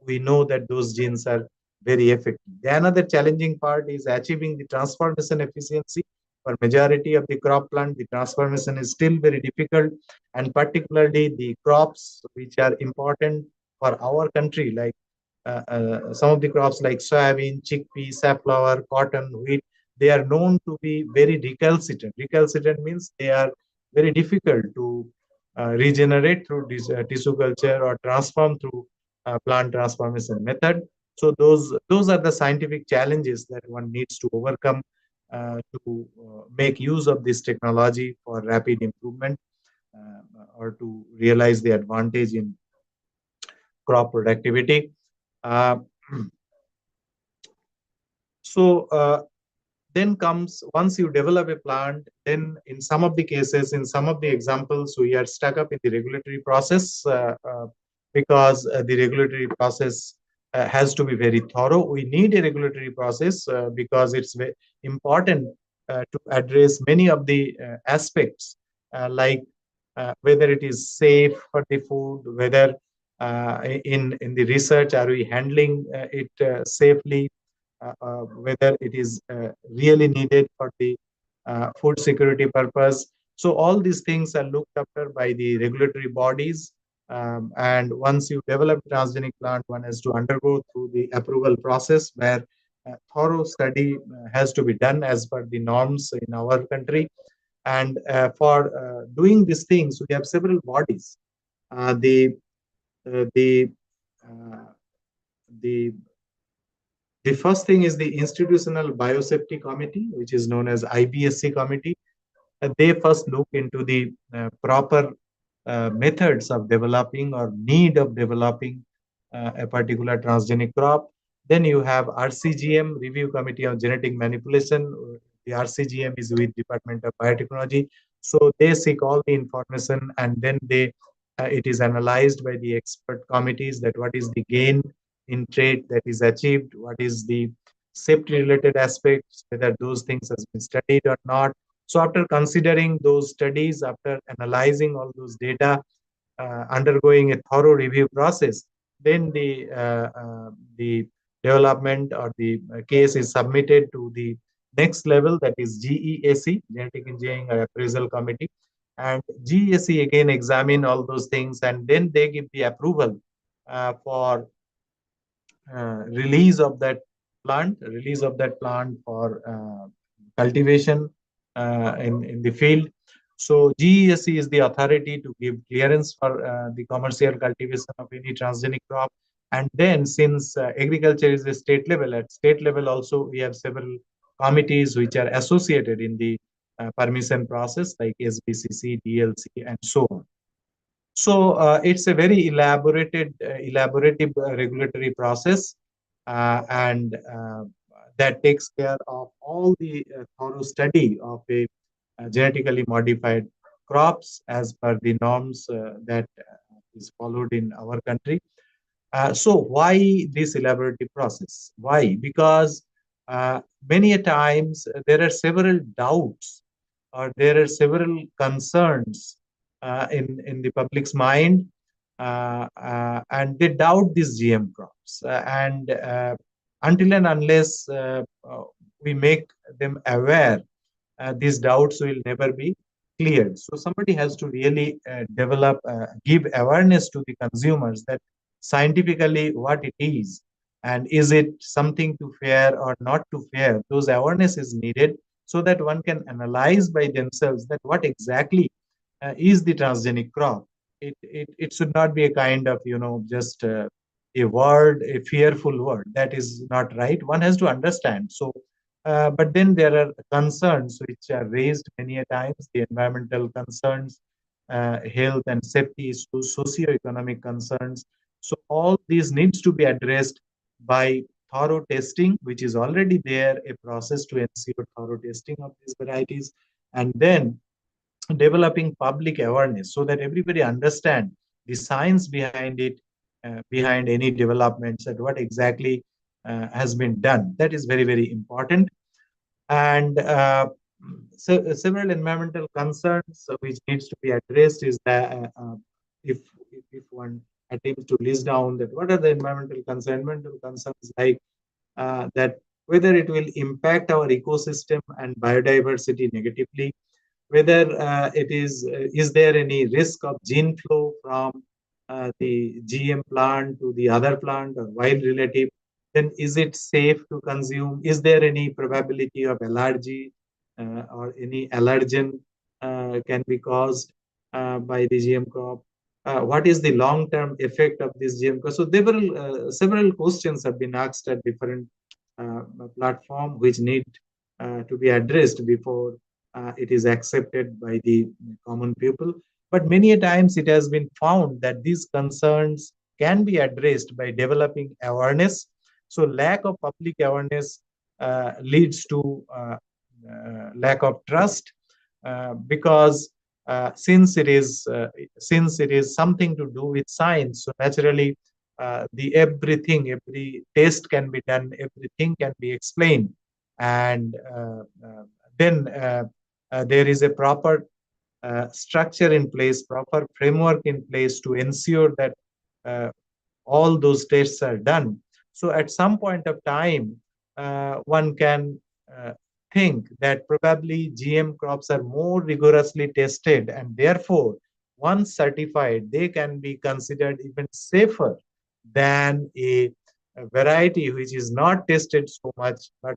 we know that those genes are very effective. The another challenging part is achieving the transformation efficiency. For majority of the crop plant, the transformation is still very difficult, and particularly the crops which are important for our country, like some of the crops like soybean, chickpea, safflower, cotton, wheat, they are known to be very recalcitrant. Recalcitrant means they are very difficult to regenerate through this, tissue culture or transform through plant transformation method. So those are the scientific challenges that one needs to overcome to make use of this technology for rapid improvement or to realize the advantage in crop productivity. Uh, so then comes, once you develop a plant, then in some of the cases, in some of the examples, we are stuck up in the regulatory process because the regulatory process has to be very thorough. We need a regulatory process because it's very important to address many of the aspects like whether it is safe for the food, whether in the research are we handling it safely, whether it is really needed for the food security purpose. So all these things are looked after by the regulatory bodies. And once you develop transgenic plant, one has to undergo through the approval process where thorough study has to be done as per the norms in our country. And for doing these things, we have several bodies. Uh, the uh, the uh, the The first thing is the Institutional Biosafety Committee, which is known as IBSC committee. They first look into the proper methods of developing or need of developing a particular transgenic crop. Then you have RCGM, Review Committee on Genetic Manipulation. The RCGM is with Department of Biotechnology. So they seek all the information, and then it is analyzed by the expert committees that what is the gain in trade that is achieved, what is the safety related aspects, whether those things has been studied or not. So after considering those studies, after analyzing all those data, undergoing a thorough review process, then the development or the case is submitted to the next level, that is GEAC, Genetic Engineering Appraisal Committee. And GEAC again examine all those things, and then they give the approval for release of that plant for cultivation in the field. So GESC is the authority to give clearance for the commercial cultivation of any transgenic crop. And then since agriculture is a state level, at state level also we have several committees which are associated in the permission process like SBCC, DLC, and so on. So it's a very elaborative regulatory process, and that takes care of all the thorough study of a genetically modified crops as per the norms that is followed in our country. So why this elaborative process? Why? Because many a times there are several doubts or there are several concerns in the public's mind, and they doubt these GM crops. And until and unless we make them aware, these doubts will never be cleared. So somebody has to really give awareness to the consumers that scientifically what it is, and is it something to fear or not to fear. Those awareness is needed so that one can analyze by themselves that what exactly is the transgenic crop. It should not be a kind of, just a word, a fearful word. That is not right. One has to understand. So, but then there are concerns which are raised many a times, the environmental concerns, health and safety issues, socio-economic concerns. So all these needs to be addressed by thorough testing, which is already there, a process to ensure thorough testing of these varieties, and then developing public awareness so that everybody understand the science behind it, behind any developments, and what exactly has been done. That is very, very important. And so several environmental concerns which needs to be addressed is that if one attempts to list down that what are the environmental concerns like that whether it will impact our ecosystem and biodiversity negatively, whether is there any risk of gene flow from the GM plant to the other plant or wild relative, then is it safe to consume? Is there any probability of allergy or any allergen can be caused by the GM crop? what is the long-term effect of this GM? So several questions have been asked at different platform which need to be addressed before it is accepted by the common people. But many a times it has been found that these concerns can be addressed by developing awareness. So lack of public awareness leads to lack of trust, because since it is something to do with science, so naturally every test can be done, everything can be explained, and then there is a proper structure in place, proper framework in place to ensure that uh, all those tests are done. So at some point of time, one can think that probably GM crops are more rigorously tested, and therefore, once certified, they can be considered even safer than a variety which is not tested so much but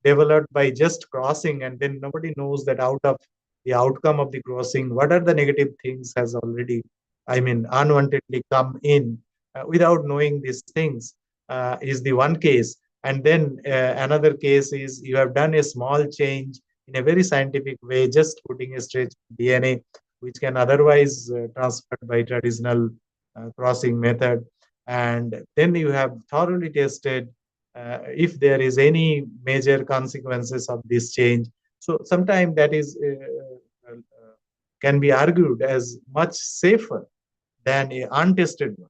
developed by just crossing, and then nobody knows that out of the outcome of the crossing, what are the negative things has already, I mean, unwantedly come in without knowing these things, is the one case. And then another case is you have done a small change in a very scientific way, just putting a stretch DNA, which can otherwise transferred by traditional crossing method. And then you have thoroughly tested if there is any major consequences of this change. So sometimes that is can be argued as much safer than a untested one.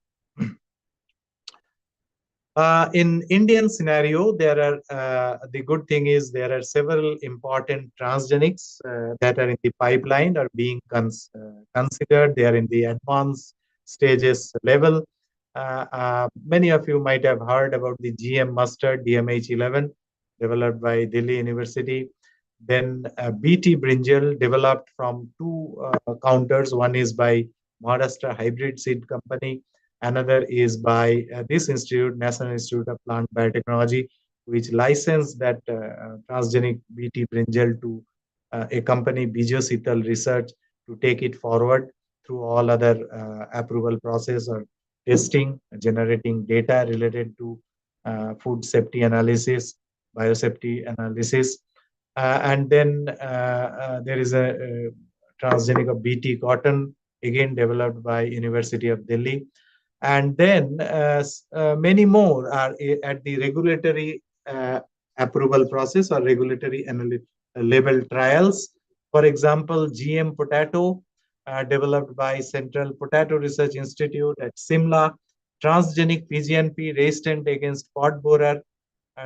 In Indian scenario, there are the good thing is there are several important transgenics that are in the pipeline or being considered. They are in the advanced stages level. Many of you might have heard about the GM mustard DMH11 developed by Delhi University. Then BT brinjal developed from two counters. One is by Maharashtra Hybrid Seed Company. Another is by this institute, National Institute of Plant Biotechnology, which licensed that transgenic BT brinjal to a company, Bijo Sital Research, to take it forward through all other approval process or testing, generating data related to food safety analysis, biosafety analysis. And then there is a transgenic of BT cotton, again developed by University of Delhi. And then many more are at the regulatory approval process or regulatory level trials. For example, GM potato developed by Central Potato Research Institute at Simla, transgenic PGNP resistant against pod borer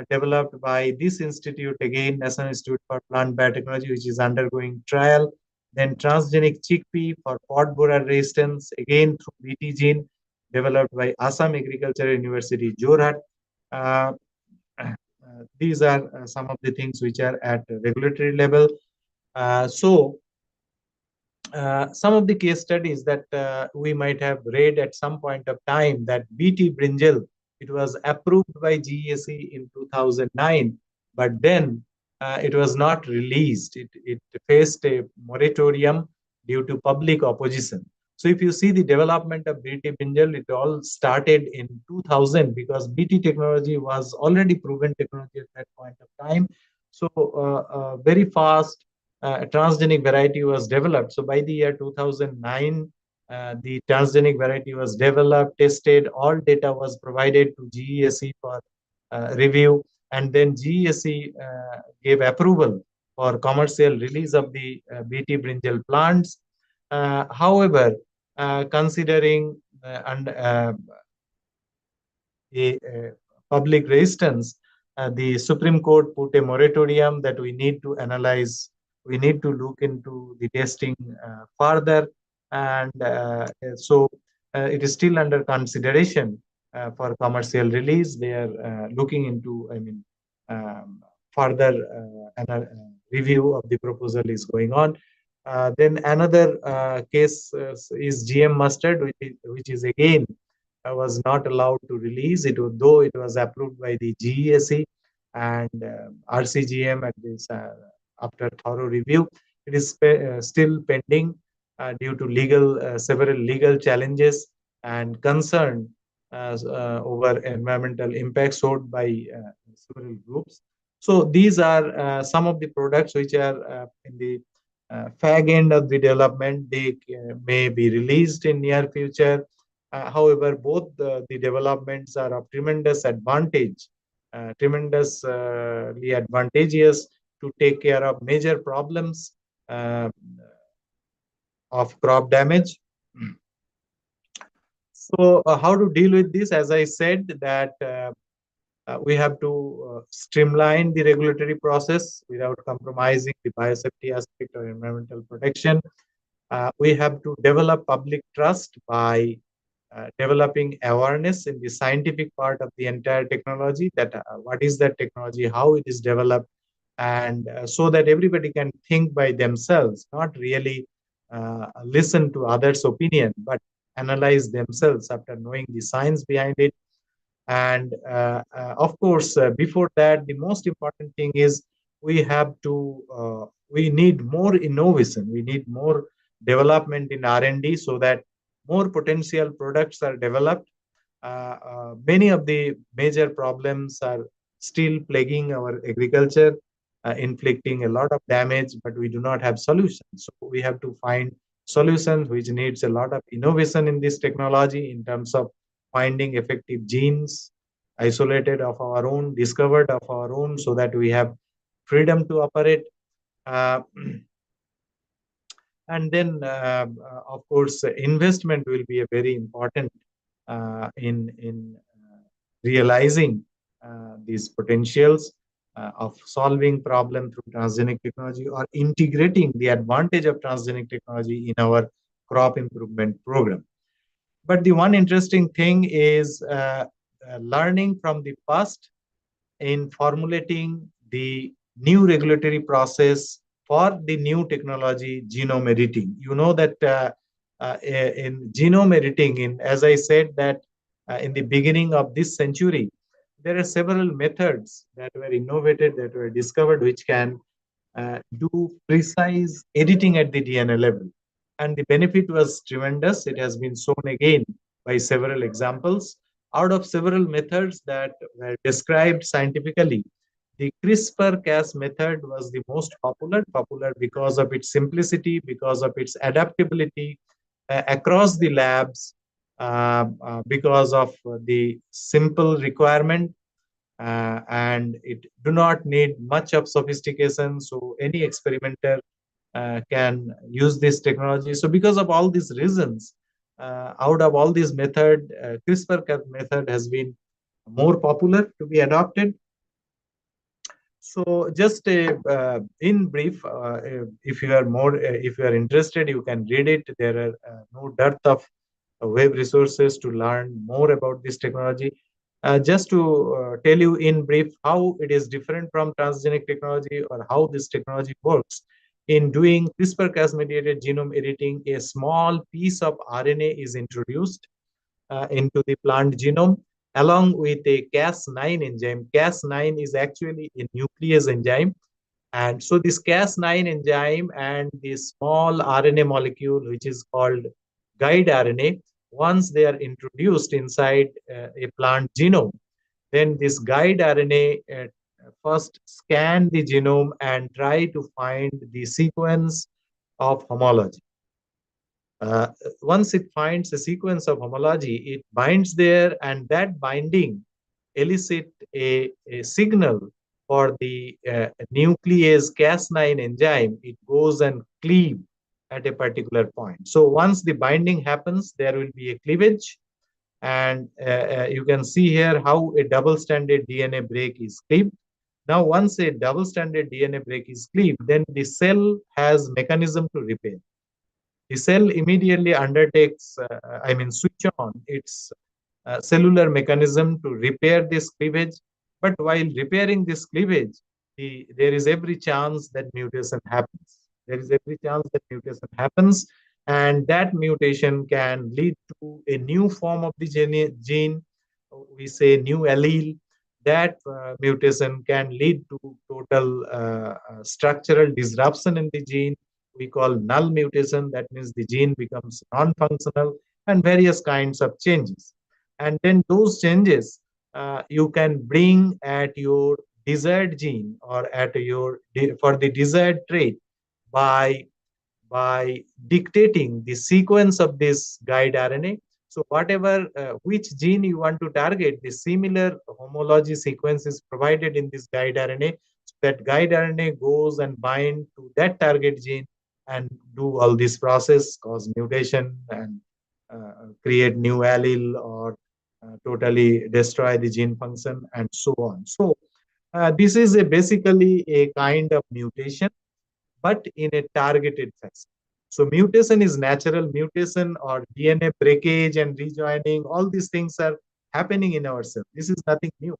developed by this institute, again National Institute for Plant Biotechnology, which is undergoing trial. Then transgenic chickpea for pod borer resistance, again through BT gene, developed by Assam Agricultural University, Jorhat. Uh, these are some of the things which are at regulatory level. Some of the case studies that we might have read at some point of time, that BT brinjal, it was approved by GSE in 2009, but then it was not released. It faced a moratorium due to public opposition. So if you see the development of BT brinjal, it all started in 2000 because BT technology was already proven technology at that point of time. So very fast transgenic variety was developed. So by the year 2009, the transgenic variety was developed, tested, all data was provided to GESE for review, and then GESE gave approval for commercial release of the BT brinjal plants. However, considering a public resistance, the Supreme Court put a moratorium that we need to analyze, we need to look into the testing further, and so it is still under consideration for commercial release. They are looking into, I mean, further review of the proposal is going on. Then another case is GM mustard, which is again was not allowed to release it, though it was approved by the GESE and RCGM at this after thorough review. It is still pending due to several legal challenges and concern over environmental impacts sought by several groups. So these are some of the products which are in the fag end of the development. They may be released in near future. However, both the developments are of tremendous advantage, tremendously advantageous to take care of major problems uh, of crop damage. So, how to deal with this? As I said, that we have to streamline the regulatory process without compromising the biosafety aspect or environmental protection. We have to develop public trust by developing awareness in the scientific part of the entire technology, that what is that technology, how it is developed, and so that everybody can think by themselves, not really listen to others' opinion, but analyze themselves after knowing the science behind it. And of course, before that, the most important thing is we need more innovation. We need more development in R&D so that more potential products are developed. Many of the major problems are still plaguing our agriculture, inflicting a lot of damage, but we do not have solutions. So we have to find solutions which needs a lot of innovation in this technology in terms of finding effective genes isolated of our own, discovered of our own, so that we have freedom to operate. Uh, and then, of course, investment will be a very important in realizing these potentials of solving problem through transgenic technology or integrating the advantage of transgenic technology in our crop improvement program. But the one interesting thing is learning from the past in formulating the new regulatory process for the new technology, genome editing. You know that in genome editing, as I said, that in the beginning of this century, there are several methods that were innovated, that were discovered, which can do precise editing at the DNA level. And the benefit was tremendous. It has been shown again by several examples. Out of several methods that were described scientifically, the CRISPR-Cas method was the most popular because of its simplicity, because of its adaptability across the labs, because of the simple requirement, and it do not need much of sophistication. So any experimenter can use this technology. So because of all these reasons, out of all these method, CRISPR-Cas method has been more popular to be adopted. So just in brief, if you are interested, you can read it. There are no dearth of web resources to learn more about this technology. Just to tell you in brief how it is different from transgenic technology or how this technology works. In doing CRISPR-Cas mediated genome editing, a small piece of RNA is introduced into the plant genome along with a Cas9 enzyme. Cas9 is actually a nuclease enzyme. And so this Cas9 enzyme and this small RNA molecule, which is called guide RNA, once they are introduced inside a plant genome, then this guide RNA first scan the genome and try to find the sequence of homology. Once it finds a sequence of homology, it binds there, and that binding elicit a signal for the nuclease Cas9 enzyme. It goes and cleave at a particular point. So once the binding happens, there will be a cleavage, and you can see here how a double-stranded DNA break is cleaved. Now, once a double-stranded DNA break is cleaved, then the cell has mechanism to repair. The cell immediately undertakes, switch on its cellular mechanism to repair this cleavage. But while repairing this cleavage, there is every chance that mutation happens. There is every chance that mutation happens, and that mutation can lead to a new form of the gene. We say new allele. That mutation can lead to total structural disruption in the gene, we call null mutation. That means the gene becomes non-functional, and various kinds of changes. And then those changes you can bring at your desired gene or at your for the desired trait by dictating the sequence of this guide RNA. So whatever, which gene you want to target, the similar homology sequence is provided in this guide RNA. So that guide RNA goes and bind to that target gene and do all this process, cause mutation and create new allele or totally destroy the gene function and so on. So this is basically a kind of mutation, but in a targeted fashion. So mutation is natural. Mutation or DNA breakage and rejoining, all these things are happening in our cell. This is nothing new.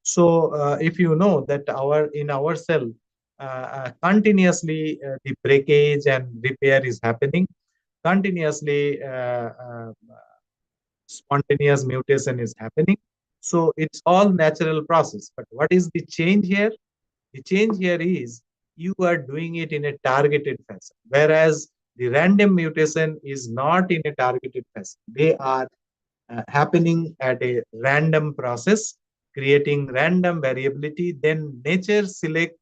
So if you know that in our cell, continuously the breakage and repair is happening, continuously spontaneous mutation is happening. So it's all natural process. But what is the change here? The change here is you are doing it in a targeted fashion, whereas the random mutation is not in a targeted fashion. They are happening at a random process, creating random variability. Then nature select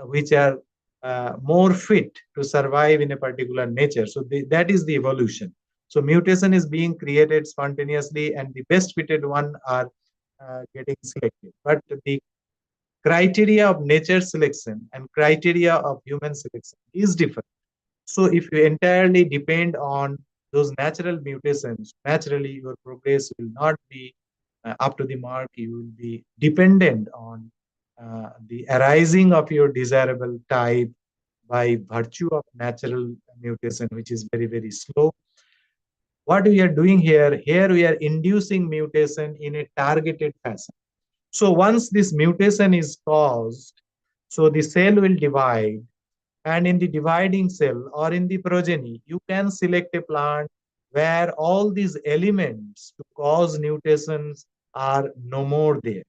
which are more fit to survive in a particular nature. So that is the evolution. So mutation is being created spontaneously, and the best fitted one are getting selected. But the criteria of nature selection and criteria of human selection is different. So if you entirely depend on those natural mutations, naturally your progress will not be up to the mark. You will be dependent on the arising of your desirable type by virtue of natural mutation, which is very, very slow. What we are doing here we are inducing mutation in a targeted fashion. So once this mutation is caused, so the cell will divide, and in the dividing cell or in the progeny, you can select a plant where all these elements to cause mutations are no more there.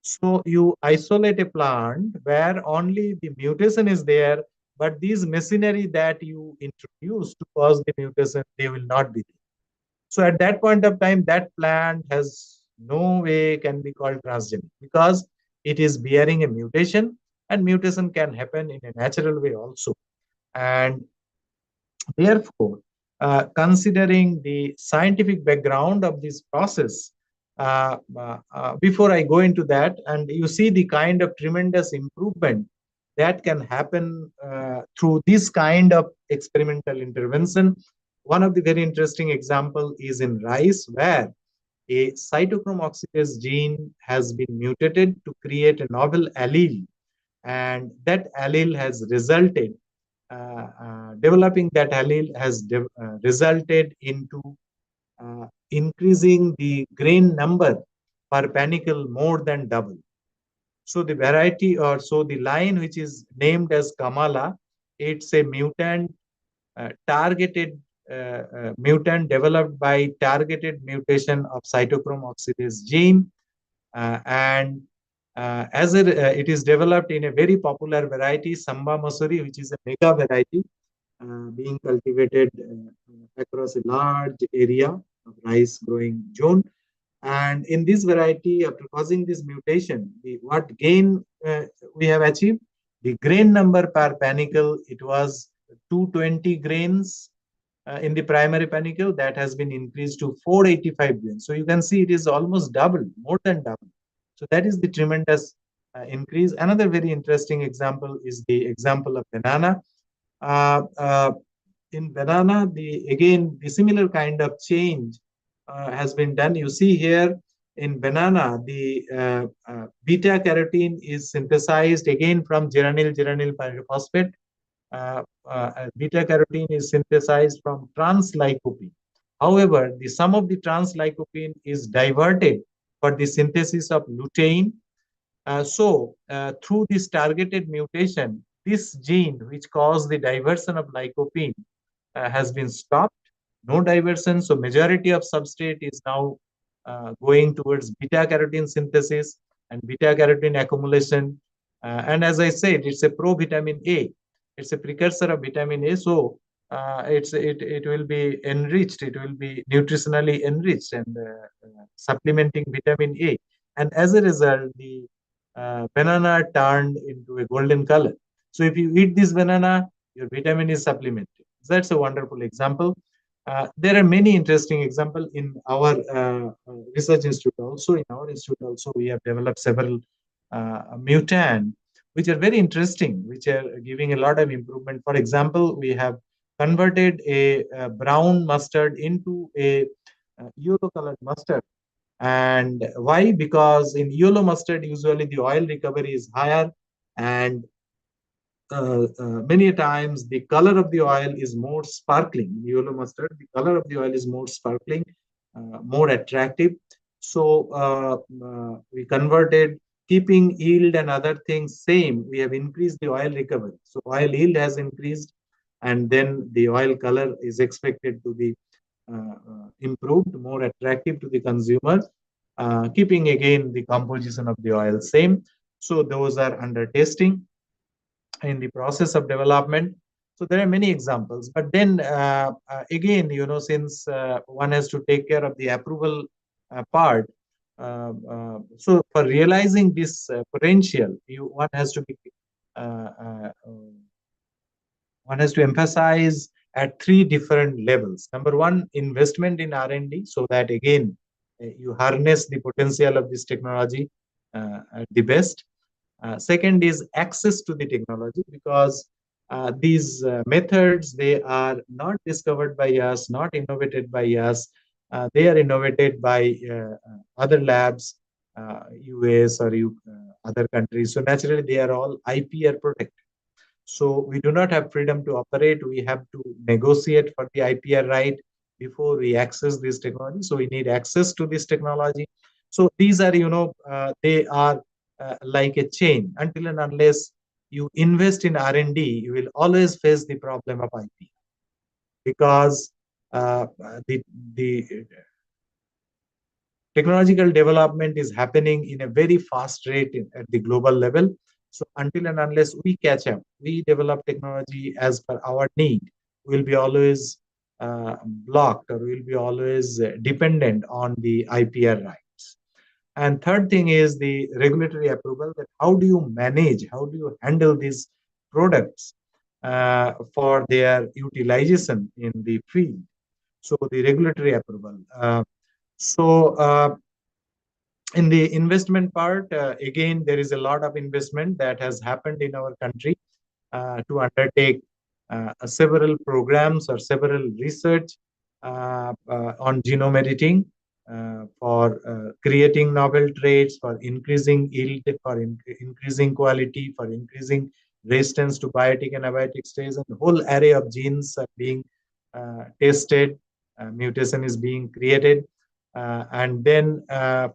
So you isolate a plant where only the mutation is there, but these machinery that you introduce to cause the mutation, they will not be there. So at that point of time, that plant has no way can be called transgenic because it is bearing a mutation, and mutation can happen in a natural way also. And therefore, considering the scientific background of this process, before I go into that, and you see the kind of tremendous improvement that can happen through this kind of experimental intervention. One of the very interesting example is in rice, where a cytochrome oxidase gene has been mutated to create a novel allele, and that allele has resulted developing that allele has resulted into increasing the grain number per panicle more than double. So the variety, or so the line which is named as Kamala, it's a mutant targeted mutant developed by targeted mutation of cytochrome oxidase gene, and it is developed in a very popular variety, Samba Masuri, which is a mega variety being cultivated across a large area of rice growing zone. And in this variety, after causing this mutation, what gain we have achieved? The grain number per panicle, it was 220 grains in the primary panicle, that has been increased to 485 grains. So you can see it is almost double, more than double. So that is the tremendous increase. Another very interesting example is the example of banana. In banana, the similar kind of change has been done. You see here in banana, the beta carotene is synthesized again from geranyl pyrophosphate. Beta carotene is synthesized from trans-lycopene. However, the sum of the trans-lycopene is diverted for the synthesis of lutein. Through this targeted mutation, this gene which caused the diversion of lycopene has been stopped. No diversion, so majority of substrate is now going towards beta carotene synthesis and beta carotene accumulation. And as I said, it's a pro-vitamin A. It's a precursor of vitamin A. So it will be enriched. It will be nutritionally enriched and supplementing vitamin A. And as a result, the banana turned into a golden color. So if you eat this banana, your vitamin is supplemented. That's a wonderful example. There are many interesting examples in our research institute also. In our institute also, we have developed several mutant, which are very interesting, which are giving a lot of improvement. For example, we have converted a brown mustard into a yellow colored mustard. And why? Because in yellow mustard, usually the oil recovery is higher, and many times the color of the oil is more sparkling. In yellow mustard, the color of the oil is more sparkling, more attractive. So we converted, keeping yield and other things same. We have increased the oil recovery. So oil yield has increased, and then the oil color is expected to be improved, more attractive to the consumer, keeping again the composition of the oil same. So those are under testing in the process of development. So there are many examples, but then again, since one has to take care of the approval part, so for realizing this potential, uh, uh, one has to emphasize at three different levels. Number one, investment in R&D, so that again you harness the potential of this technology at the best. Second is access to the technology, because these methods, they are not discovered by us, not innovated by us. They are innovated by other labs, US or other countries. So naturally, they are all IPR protected. So we do not have freedom to operate. We have to negotiate for the IPR right before we access this technology. So we need access to this technology. So these are, they are like a chain. Until and unless you invest in R&D, you will always face the problem of IP, because the technological development is happening in a very fast rate at the global level. So until and unless we catch up, we develop technology as per our need, we'll be always blocked, or we'll be always dependent on the IPR rights. And third thing is the regulatory approval, that how do you manage, how do you handle these products for their utilization in the field. So the regulatory approval. So in the investment part, again, there is a lot of investment that has happened in our country to undertake several programs or several research on genome editing for creating novel traits, for increasing yield, for increasing quality, for increasing resistance to biotic and abiotic states. And the whole array of genes are being tested, mutation is being created. And then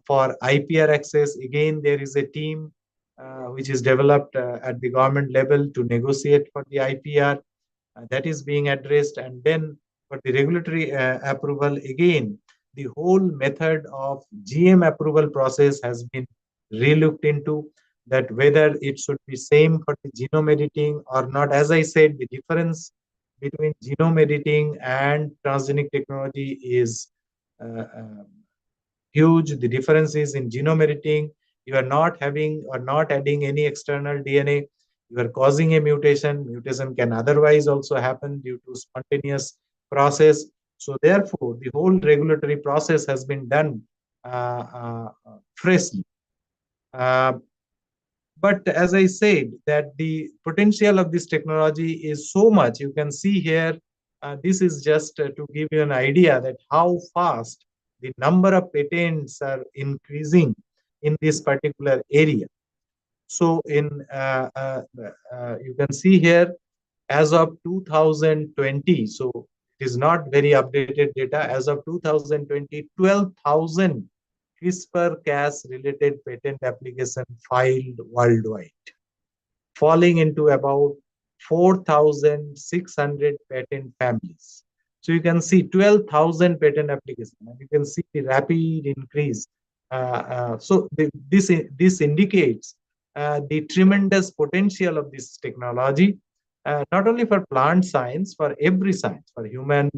for IPR access, again, there is a team which is developed at the government level to negotiate for the IPR. That is being addressed. And then for the regulatory approval, again, the whole method of GM approval process has been relooked into, that whether it should be same for the genome editing or not. As I said, the difference between genome editing and transgenic technology is huge. The difference is in genome editing, you are not having or not adding any external DNA. You are causing a mutation. Mutation can otherwise also happen due to spontaneous process. So therefore, the whole regulatory process has been done freshly. But as I said, that the potential of this technology is so much. You can see here, this is just to give you an idea that how fast the number of patents are increasing in this particular area. So in you can see here, as of 2020, so it is not very updated data. As of 2020, 12,000 CRISPR-Cas related patent application filed worldwide, falling into about 4,600 patent families. So you can see 12,000 patent applications, and you can see the rapid increase. So this indicates the tremendous potential of this technology. not only for plant science, for every science, for human,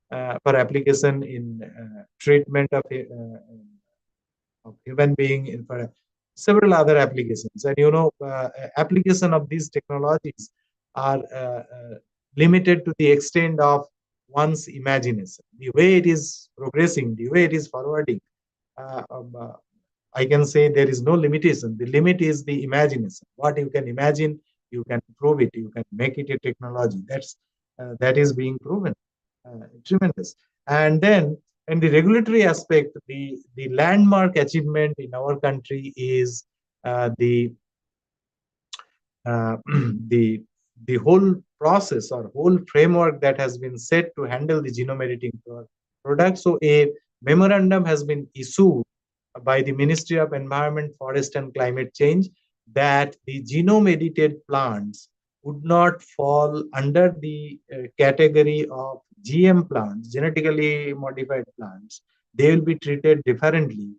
for application in treatment of human being, in for several other applications. And application of these technologies are limited to the extent of one's imagination. The way it is progressing, the way it is forwarding, uh, um, uh, I can say there is no limitation. The limit is the imagination. What you can imagine, you can prove it. You can make it a technology. That is being proven. Tremendous. And then, in the regulatory aspect, the landmark achievement in our country is the uh, the the whole process or whole framework that has been set to handle the genome editing product. So a memorandum has been issued by the Ministry of Environment, Forest and Climate Change that the genome edited plants would not fall under the category of GM plants, genetically modified plants. They will be treated differently,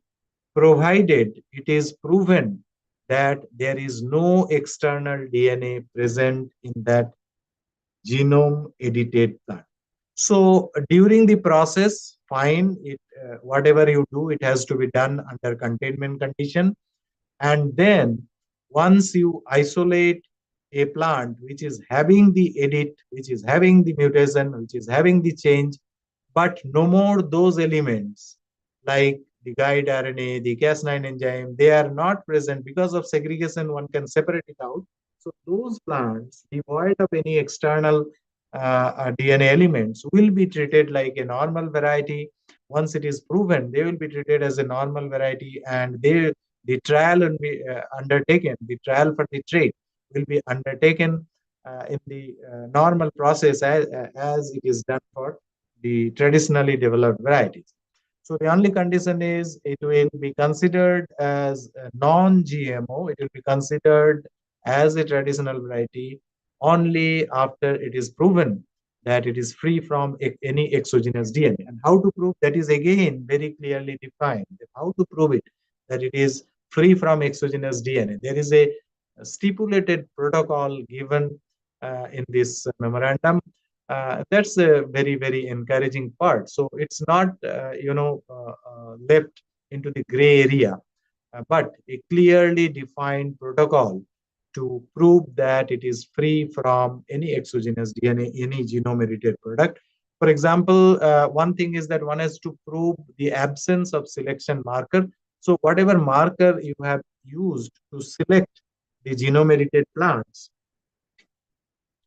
provided it is proven that there is no external DNA present in that genome edited plant. So during the process, fine, whatever you do, it has to be done under containment condition. And then once you isolate a plant which is having the edit, which is having the mutation, which is having the change, but no more those elements like the guide RNA, the Cas9 enzyme, they are not present because of segregation. One can separate it out. So those plants devoid of any external DNA elements will be treated like a normal variety. Once it is proven, they will be treated as a normal variety, and the trial will be undertaken. The trial for the trait will be undertaken in the normal process as it is done for the traditionally developed varieties. So the only condition is it will be considered as a non-GMO. It will be considered as a traditional variety only after it is proven that it is free from any exogenous DNA. And how to prove that is again very clearly defined. How to prove it that it is free from exogenous DNA. There is a stipulated protocol given in this memorandum. That's a very, very encouraging part. So it's not left into the gray area, but a clearly defined protocol to prove that it is free from any exogenous DNA, any genome edited product. For example, one thing is that one has to prove the absence of selection marker. So whatever marker you have used to select the genome edited plants,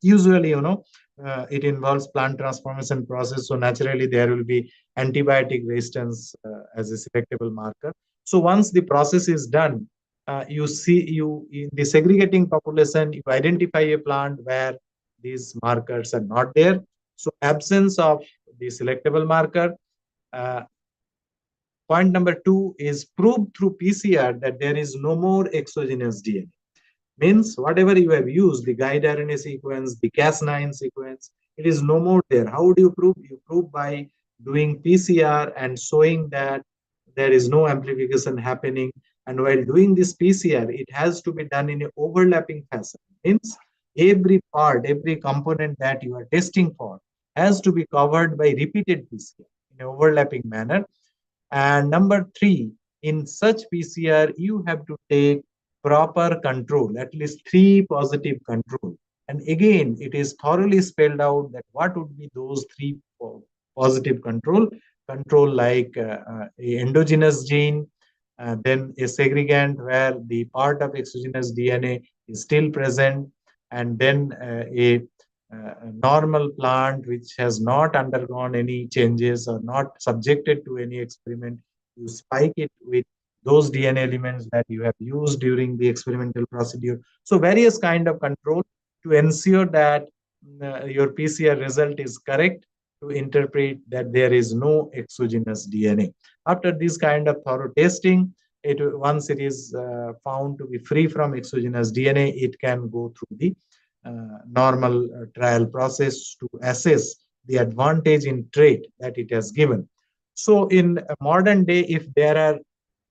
usually, it involves plant transformation process. So naturally, there will be antibiotic resistance as a selectable marker. So once the process is done, you in the segregating population, you identify a plant where these markers are not there. So absence of the selectable marker. Point number 2 is proved through PCR that there is no more exogenous DNA. Means whatever you have used, the guide RNA sequence, the Cas9 sequence, it is no more there. How do you prove? You prove by doing PCR and showing that there is no amplification happening. And while doing this PCR, it has to be done in an overlapping fashion. Means every part, every component that you are testing for has to be covered by repeated PCR in an overlapping manner. And number 3, in such PCR, you have to take proper control, at least 3 positive control. And again, it is thoroughly spelled out that what would be those 3 positive control. Control like a endogenous gene, then a segregant where the part of exogenous DNA is still present, and then a normal plant which has not undergone any changes or not subjected to any experiment. You spike it with those DNA elements that you have used during the experimental procedure. So various kind of control to ensure that your PCR result is correct, to interpret that there is no exogenous DNA. After this kind of thorough testing, once it is found to be free from exogenous DNA, it can go through the normal trial process to assess the advantage in trait that it has given. So in modern day, if there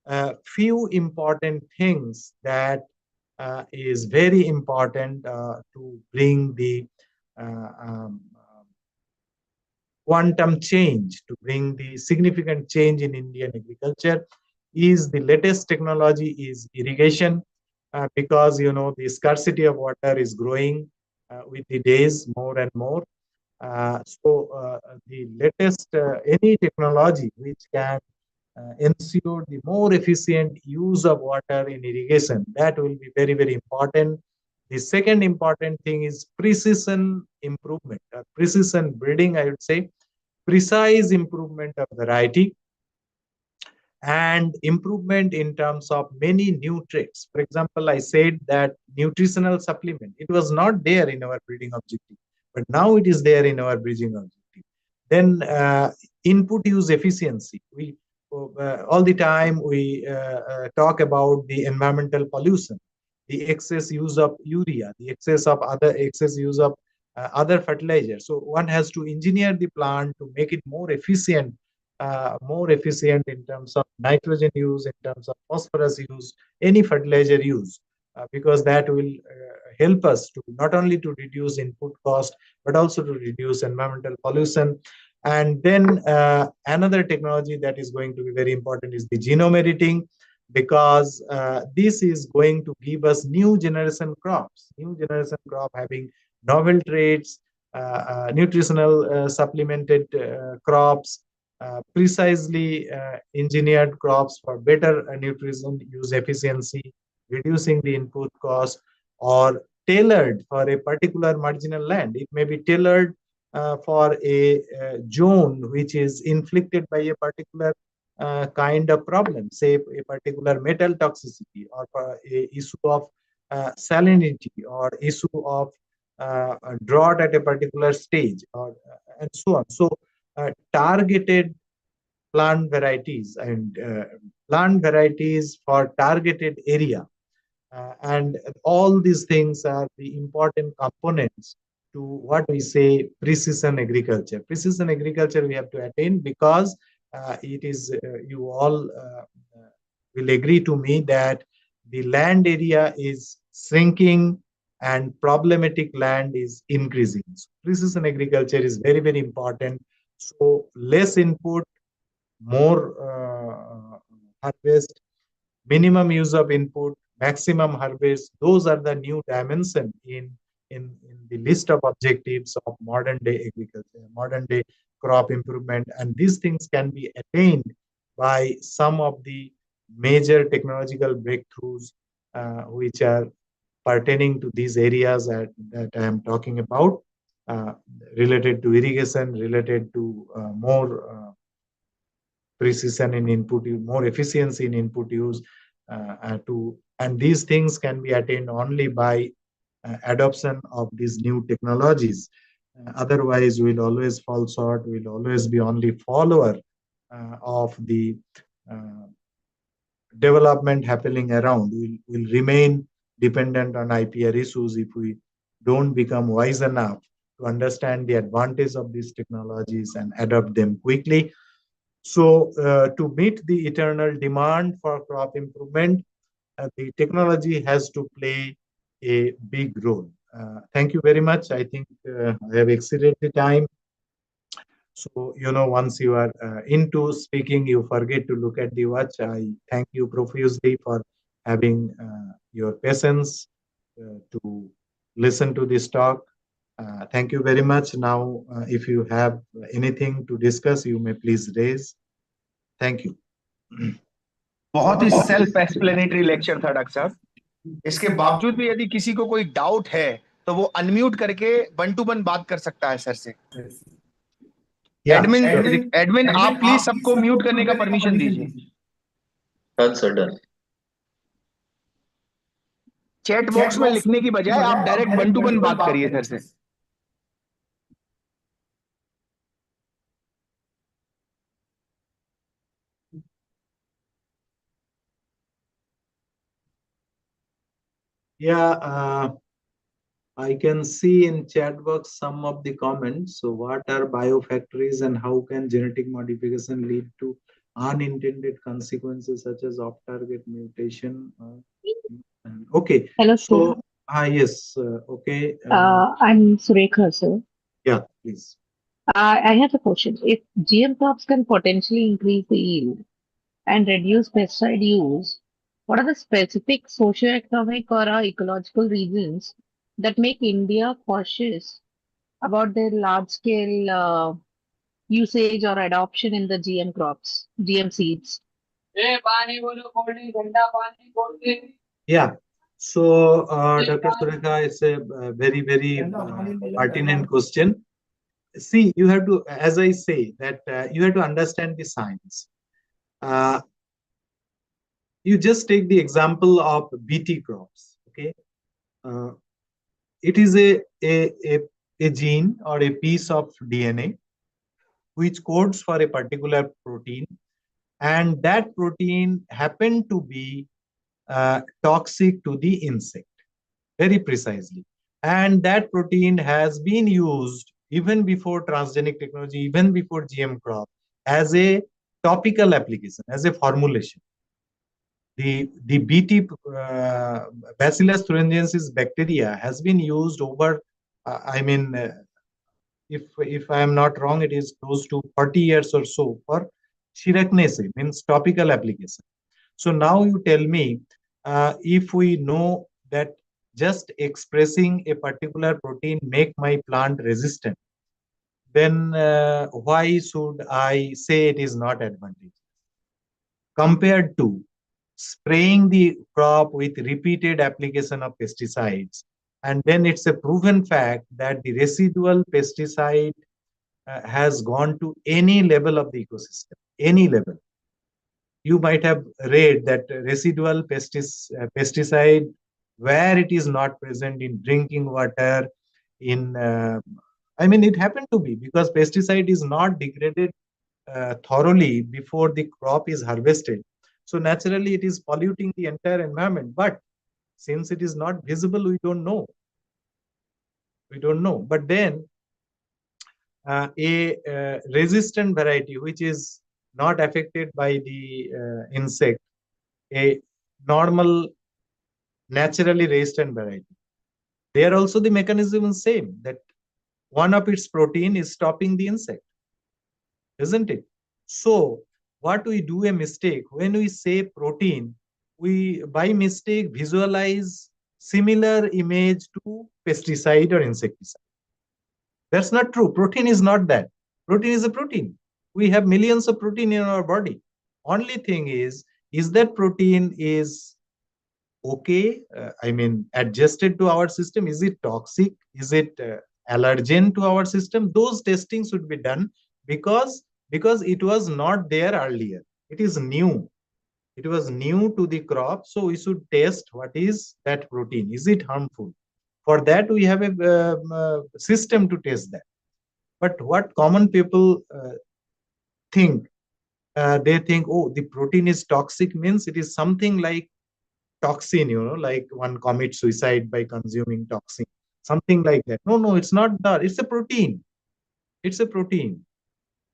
are few important things that is very important to bring the quantum change, to bring the significant change in Indian agriculture, is the latest technology is irrigation, because the scarcity of water is growing with the days more and more. So the latest any technology which can ensure the more efficient use of water in irrigation, that will be very, very important. The second important thing is precision improvement, precision breeding, I would say, precise improvement of variety, and improvement in terms of many new traits. For example, I said that nutritional supplement, it was not there in our breeding objective, but now it is there in our breeding objective. Then input use efficiency. We all the time we talk about the environmental pollution, the excess use of urea, the excess use of other fertilizers. So one has to engineer the plant to make it more efficient in terms of nitrogen use, in terms of phosphorus use, any fertilizer use, because that will help us to not only to reduce input cost, but also to reduce environmental pollution. And then another technology that is going to be very important is the genome editing, because this is going to give us new generation crop having novel traits, nutritional supplemented crops, precisely engineered crops for better nutrition use efficiency, reducing the input cost, or tailored for a particular marginal land. It may be tailored for a zone which is inflicted by a particular kind of problem, say a particular metal toxicity, or a issue of salinity, or issue of drought at a particular stage, or and so on. So targeted plant varieties and plant varieties for targeted area, and all these things are the important components to what we say precision agriculture. Precision agriculture we have to attain, because it is you all will agree to me that the land area is shrinking and problematic land is increasing. So precision agriculture is very, very important. So less input, more harvest, minimum use of input, maximum harvest. Those are the new dimension in the list of objectives of modern day agriculture, modern day crop improvement. And these things can be attained by some of the major technological breakthroughs which are pertaining to these areas that I am talking about, related to irrigation, related to more precision in input use, more efficiency in input use, and these things can be attained only by adoption of these new technologies. Otherwise, we'll always fall short. We'll always be only follower of the development happening around. We'll remain dependent on IPR issues if we don't become wise enough to understand the advantage of these technologies and adopt them quickly. So to meet the eternal demand for crop improvement, the technology has to play a big role. Thank you very much. I think I have exceeded the time. So, once you are into speaking, you forget to look at the watch. I thank you profusely for having your patience to listen to this talk. Thank you very much. Now, if you have anything to discuss, you may please raise. Thank you. बहुत ही self explanatory lecture था doctor साहब। इसके बावजूद भी यदि किसी को कोई डाउट है तो वो अनम्यूट करके 1 to 1 बात कर सकता है सर से। एडमिन आप प्लीज सबको म्यूट करने का परमिशन दीजिए। चैट बॉक्स में लिखने की बजाय आप डायरेक्ट 1 to 1 बात करिए सर से। Yeah, I can see in chat box some of the comments. So what are biofactories and how can genetic modification lead to unintended consequences such as off-target mutation? Okay. Hello, so Yes. Okay. I'm Surekha, sir. Yeah, please. I have a question. If GM crops can potentially increase the yield and reduce pesticide use, what are the specific socioeconomic or ecological reasons that make India cautious about their large-scale usage or adoption in the GM crops, GM seeds? Yeah. So, Dr. Surekha, it's a very, very pertinent question. See, you have to, as I say, that you have to understand the science. Uh, you just take the example of BT crops. Okay, uh, it is a gene or a piece of DNA which codes for a particular protein, and that protein happened to be toxic to the insect, very precisely. And that protein has been used even before transgenic technology, even before GM crop, as a topical application, as a formulation. The BT Bacillus thuringiensis bacteria has been used over, if I am not wrong, it is close to 40 years or so for Shiracnese, means topical application. So now you tell me, if we know that just expressing a particular protein make my plant resistant, then why should I say it is not advantageous compared to spraying the crop with repeated application of pesticides? And then it's a proven fact that the residual pesticide has gone to any level of the ecosystem, any level. You might have read that residual pesticide, where it is not present in drinking water, in it happened to be because pesticide is not degraded thoroughly before the crop is harvested. So naturally, it is polluting the entire environment. But since it is not visible, we don't know. We don't know. But then a resistant variety which is not affected by the insect, a normal naturally resistant variety, there also the mechanism is same, that one of its protein is stopping the insect, isn't it? So what we do a mistake when we say protein, we by mistake visualize similar image to pesticide or insecticide. That's not true. Protein is not that. Protein is a protein. We have millions of protein in our body. Only thing is that protein is okay, adjusted to our system? Is it toxic? Is it allergen to our system? Those testing should be done because it was not there earlier. It is new. It was new to the crop, so we should test what is that protein. Is it harmful? For that, we have a system to test that. But what common people think, they think, oh, the protein is toxic, means it is something like toxin, like one commits suicide by consuming toxin, something like that. No, no, it's not that. It's a protein. It's a protein.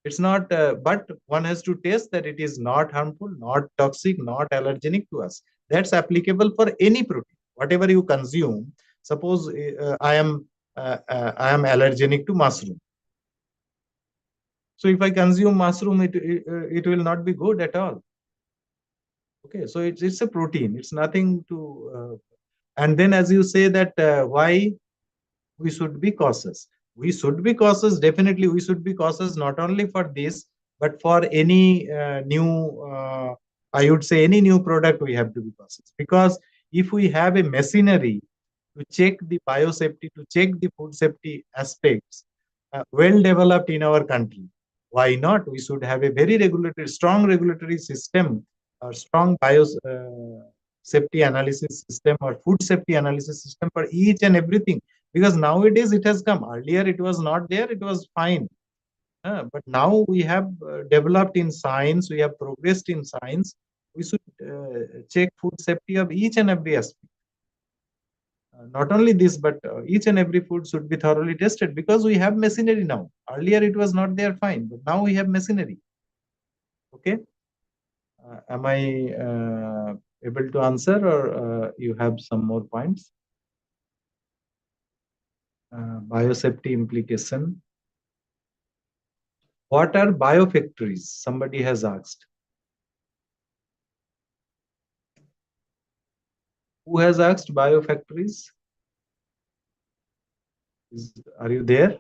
It's not, but one has to test that it is not harmful, not toxic, not allergenic to us. That's applicable for any protein, whatever you consume. Suppose I am allergenic to mushroom. So if I consume mushroom, it will not be good at all. Okay, so it's a protein. It's nothing to. And then, as you say that why we should be cautious. We should be cautious. Definitely, we should be cautious not only for this, but for any new. I would say any new product we have to be cautious, because if we have a machinery to check the biosafety, to check the food safety aspects, well developed in our country, why not? We should have a very strong regulatory system, or strong safety analysis system, or food safety analysis system for each and everything. Because nowadays it has come. Earlier it was not there. It was fine. But now we have developed in science. We have progressed in science. We should check food safety of each and every aspect. Not only this, but each and every food should be thoroughly tested, because we have machinery now. Earlier it was not there, fine, but now we have machinery. Okay. Am I able to answer, or you have some more points? biosafety implication. What are biofactories? Somebody has asked. Who has asked biofactories? Are you there?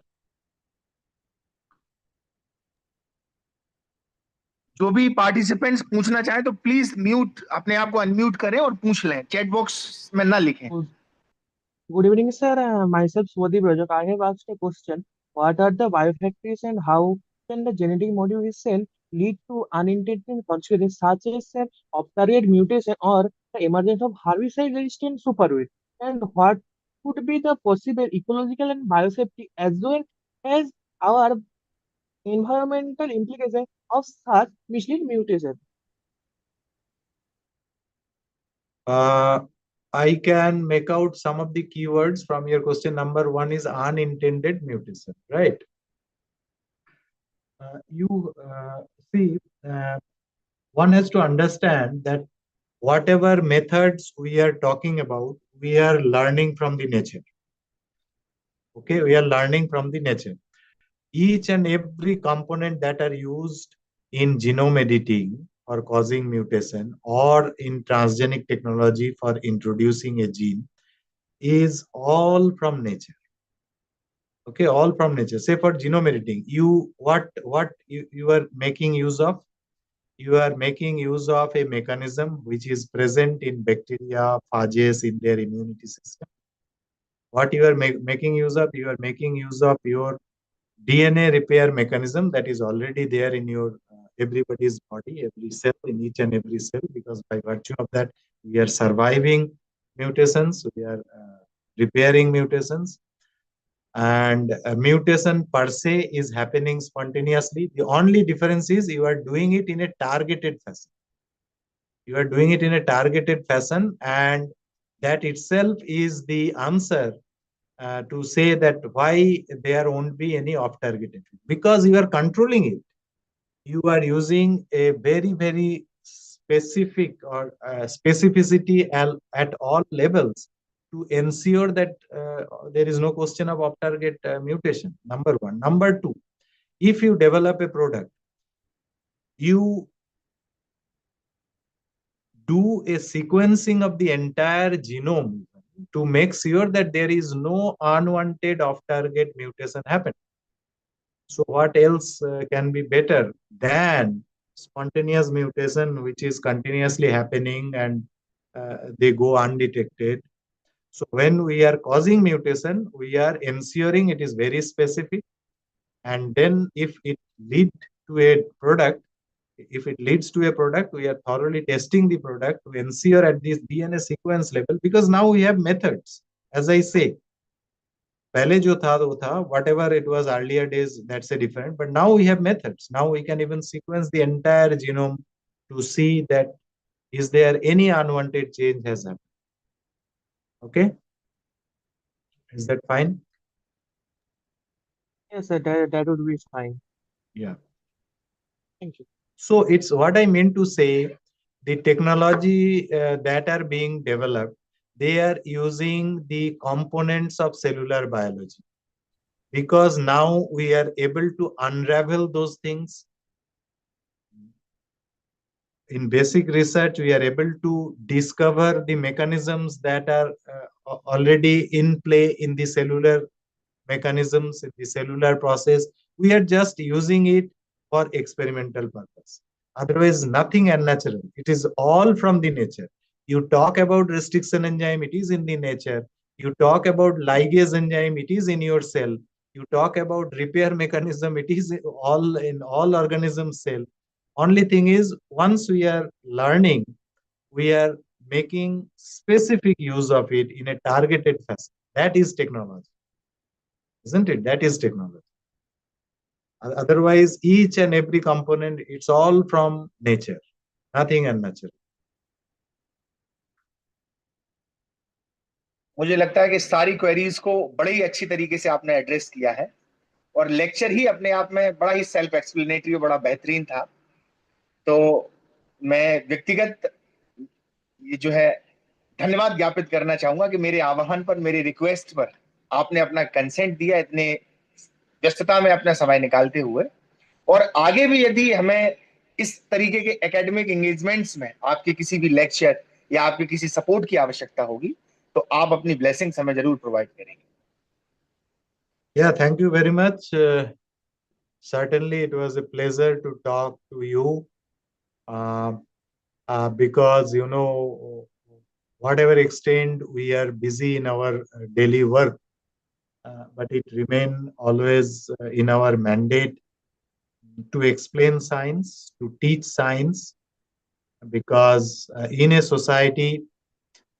जो भी participants पूछना चाहे तो please mute अपने आप को unmute करें और पूछ लें, चैट बॉक्स में ना लिखें. Good evening, sir. Myself, Swadhi Brajak. I have asked a question. What are the biofactories and how can the genetic module itself lead to unintended consequences such as off-target mutation or the emergence of herbicide-resistant superweed? And what could be the possible ecological and biosafety as well as our environmental implications of such misleading mutation? I can make out some of the keywords from your question. Number one is unintended mutation, right? You see, one has to understand that whatever methods we are talking about, we are learning from the nature. Okay, we are learning from the nature. Each and every component that are used in genome editing for causing mutation or in transgenic technology for introducing a gene is all from nature. Okay, all from nature. Say for genome editing, you are making use of? You are making use of a mechanism which is present in bacteria, phages in their immunity system. What you are making use of? You are making use of your DNA repair mechanism that is already there in your everybody's body, every cell, in each and every cell, because by virtue of that, we are surviving mutations, we are repairing mutations. And a mutation per se is happening spontaneously. The only difference is you are doing it in a targeted fashion. You are doing it in a targeted fashion, and that itself is the answer to say that why there won't be any off-target effect. Because you are controlling it. You are using a very, very specific or specificity at all levels to ensure that there is no question of off-target mutation. Number one. Number two, if you develop a product, you do a sequencing of the entire genome to make sure that there is no unwanted off-target mutation happening. So what else can be better than spontaneous mutation, which is continuously happening and they go undetected? So when we are causing mutation, we are ensuring it is very specific. And then if it leads to a product, we are thoroughly testing the product to ensure at this DNA sequence level, because now we have methods. As I say, पहले जो था वो था, whatever it was earlier days, that's a different, but now we have methods. Now we can even sequence the entire genome to see that is there any unwanted change has happened. Okay, is that fine? Yes, sir, that would be fine. Yeah. Thank you. So it's what I meant to say, the technology that are being developed, they are using the components of cellular biology, because now we are able to unravel those things. In basic research, we are able to discover the mechanisms that are already in play in the cellular mechanisms, in the cellular process. We are just using it for experimental purpose. Otherwise, nothing unnatural. It is all from the nature. You talk about restriction enzyme, it is in the nature. You talk about ligase enzyme, it is in your cell. You talk about repair mechanism, it is all in all organisms cell. Only thing is, once we are learning, we are making specific use of it in a targeted fashion. That is technology. Isn't it? That is technology. Otherwise, each and every component, it's all from nature, nothing unnatural. मुझे लगता है कि सारी queries को बड़े ही अच्छी तरीके से आपने एड्रेस किया है, और लेक्चर ही अपने आप में बड़ा ही सेल्फ एक्सप्लेनेटरी और बड़ा बेहतरीन था. तो मैं व्यक्तिगत ये जो है धन्यवाद ज्ञापित करना चाहूंगा कि मेरे आह्वान पर, मेरे रिक्वेस्ट पर आपने अपना कंसेंट दिया इतने व्यस्तता में अपना समय निकालते हुए। और आगे भी यदि हमें इस तरीके के एकेडमिक एंगेजमेंट्स में आपके किसी भी लेक्चर या आपके किसी सपोर्ट की आवश्यकता होगी तो आप अपनी ब्लेसिंग्स हमें जरूर प्रोवाइड करेंगे। Yeah, thank you very much. Certainly, it was a pleasure to talk to you because, you know, whatever extent we are busy in our daily work, but it remain always in our mandate to explain science, to teach science, because in a society,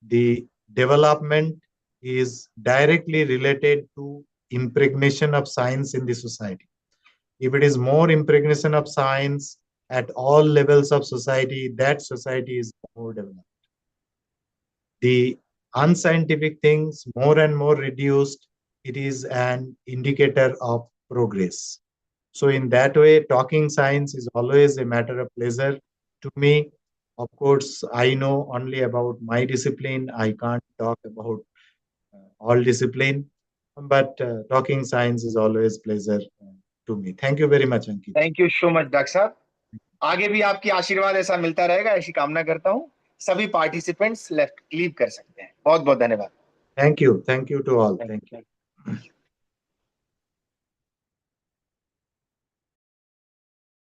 the development is directly related to impregnation of science in the society. If it is more impregnation of science at all levels of society, that society is more developed. The unscientific things more and more reduced, it is an indicator of progress. So in that way, talking science is always a matter of pleasure to me. Of course, I know only about my discipline. I can't talk about all discipline, but talking science is always pleasure to me. Thank you very much, Ankit. Thank you so much doctor साहब। आगे भी आपकी आशीर्वाद ऐसा मिलता रहेगा ऐसी कामना करता हूँ। सभी पार्टिसिपेंट्स लेफ्ट लीव कर सकते हैं। बहुत बहुत धन्यवाद। Thank you to all. Thank you.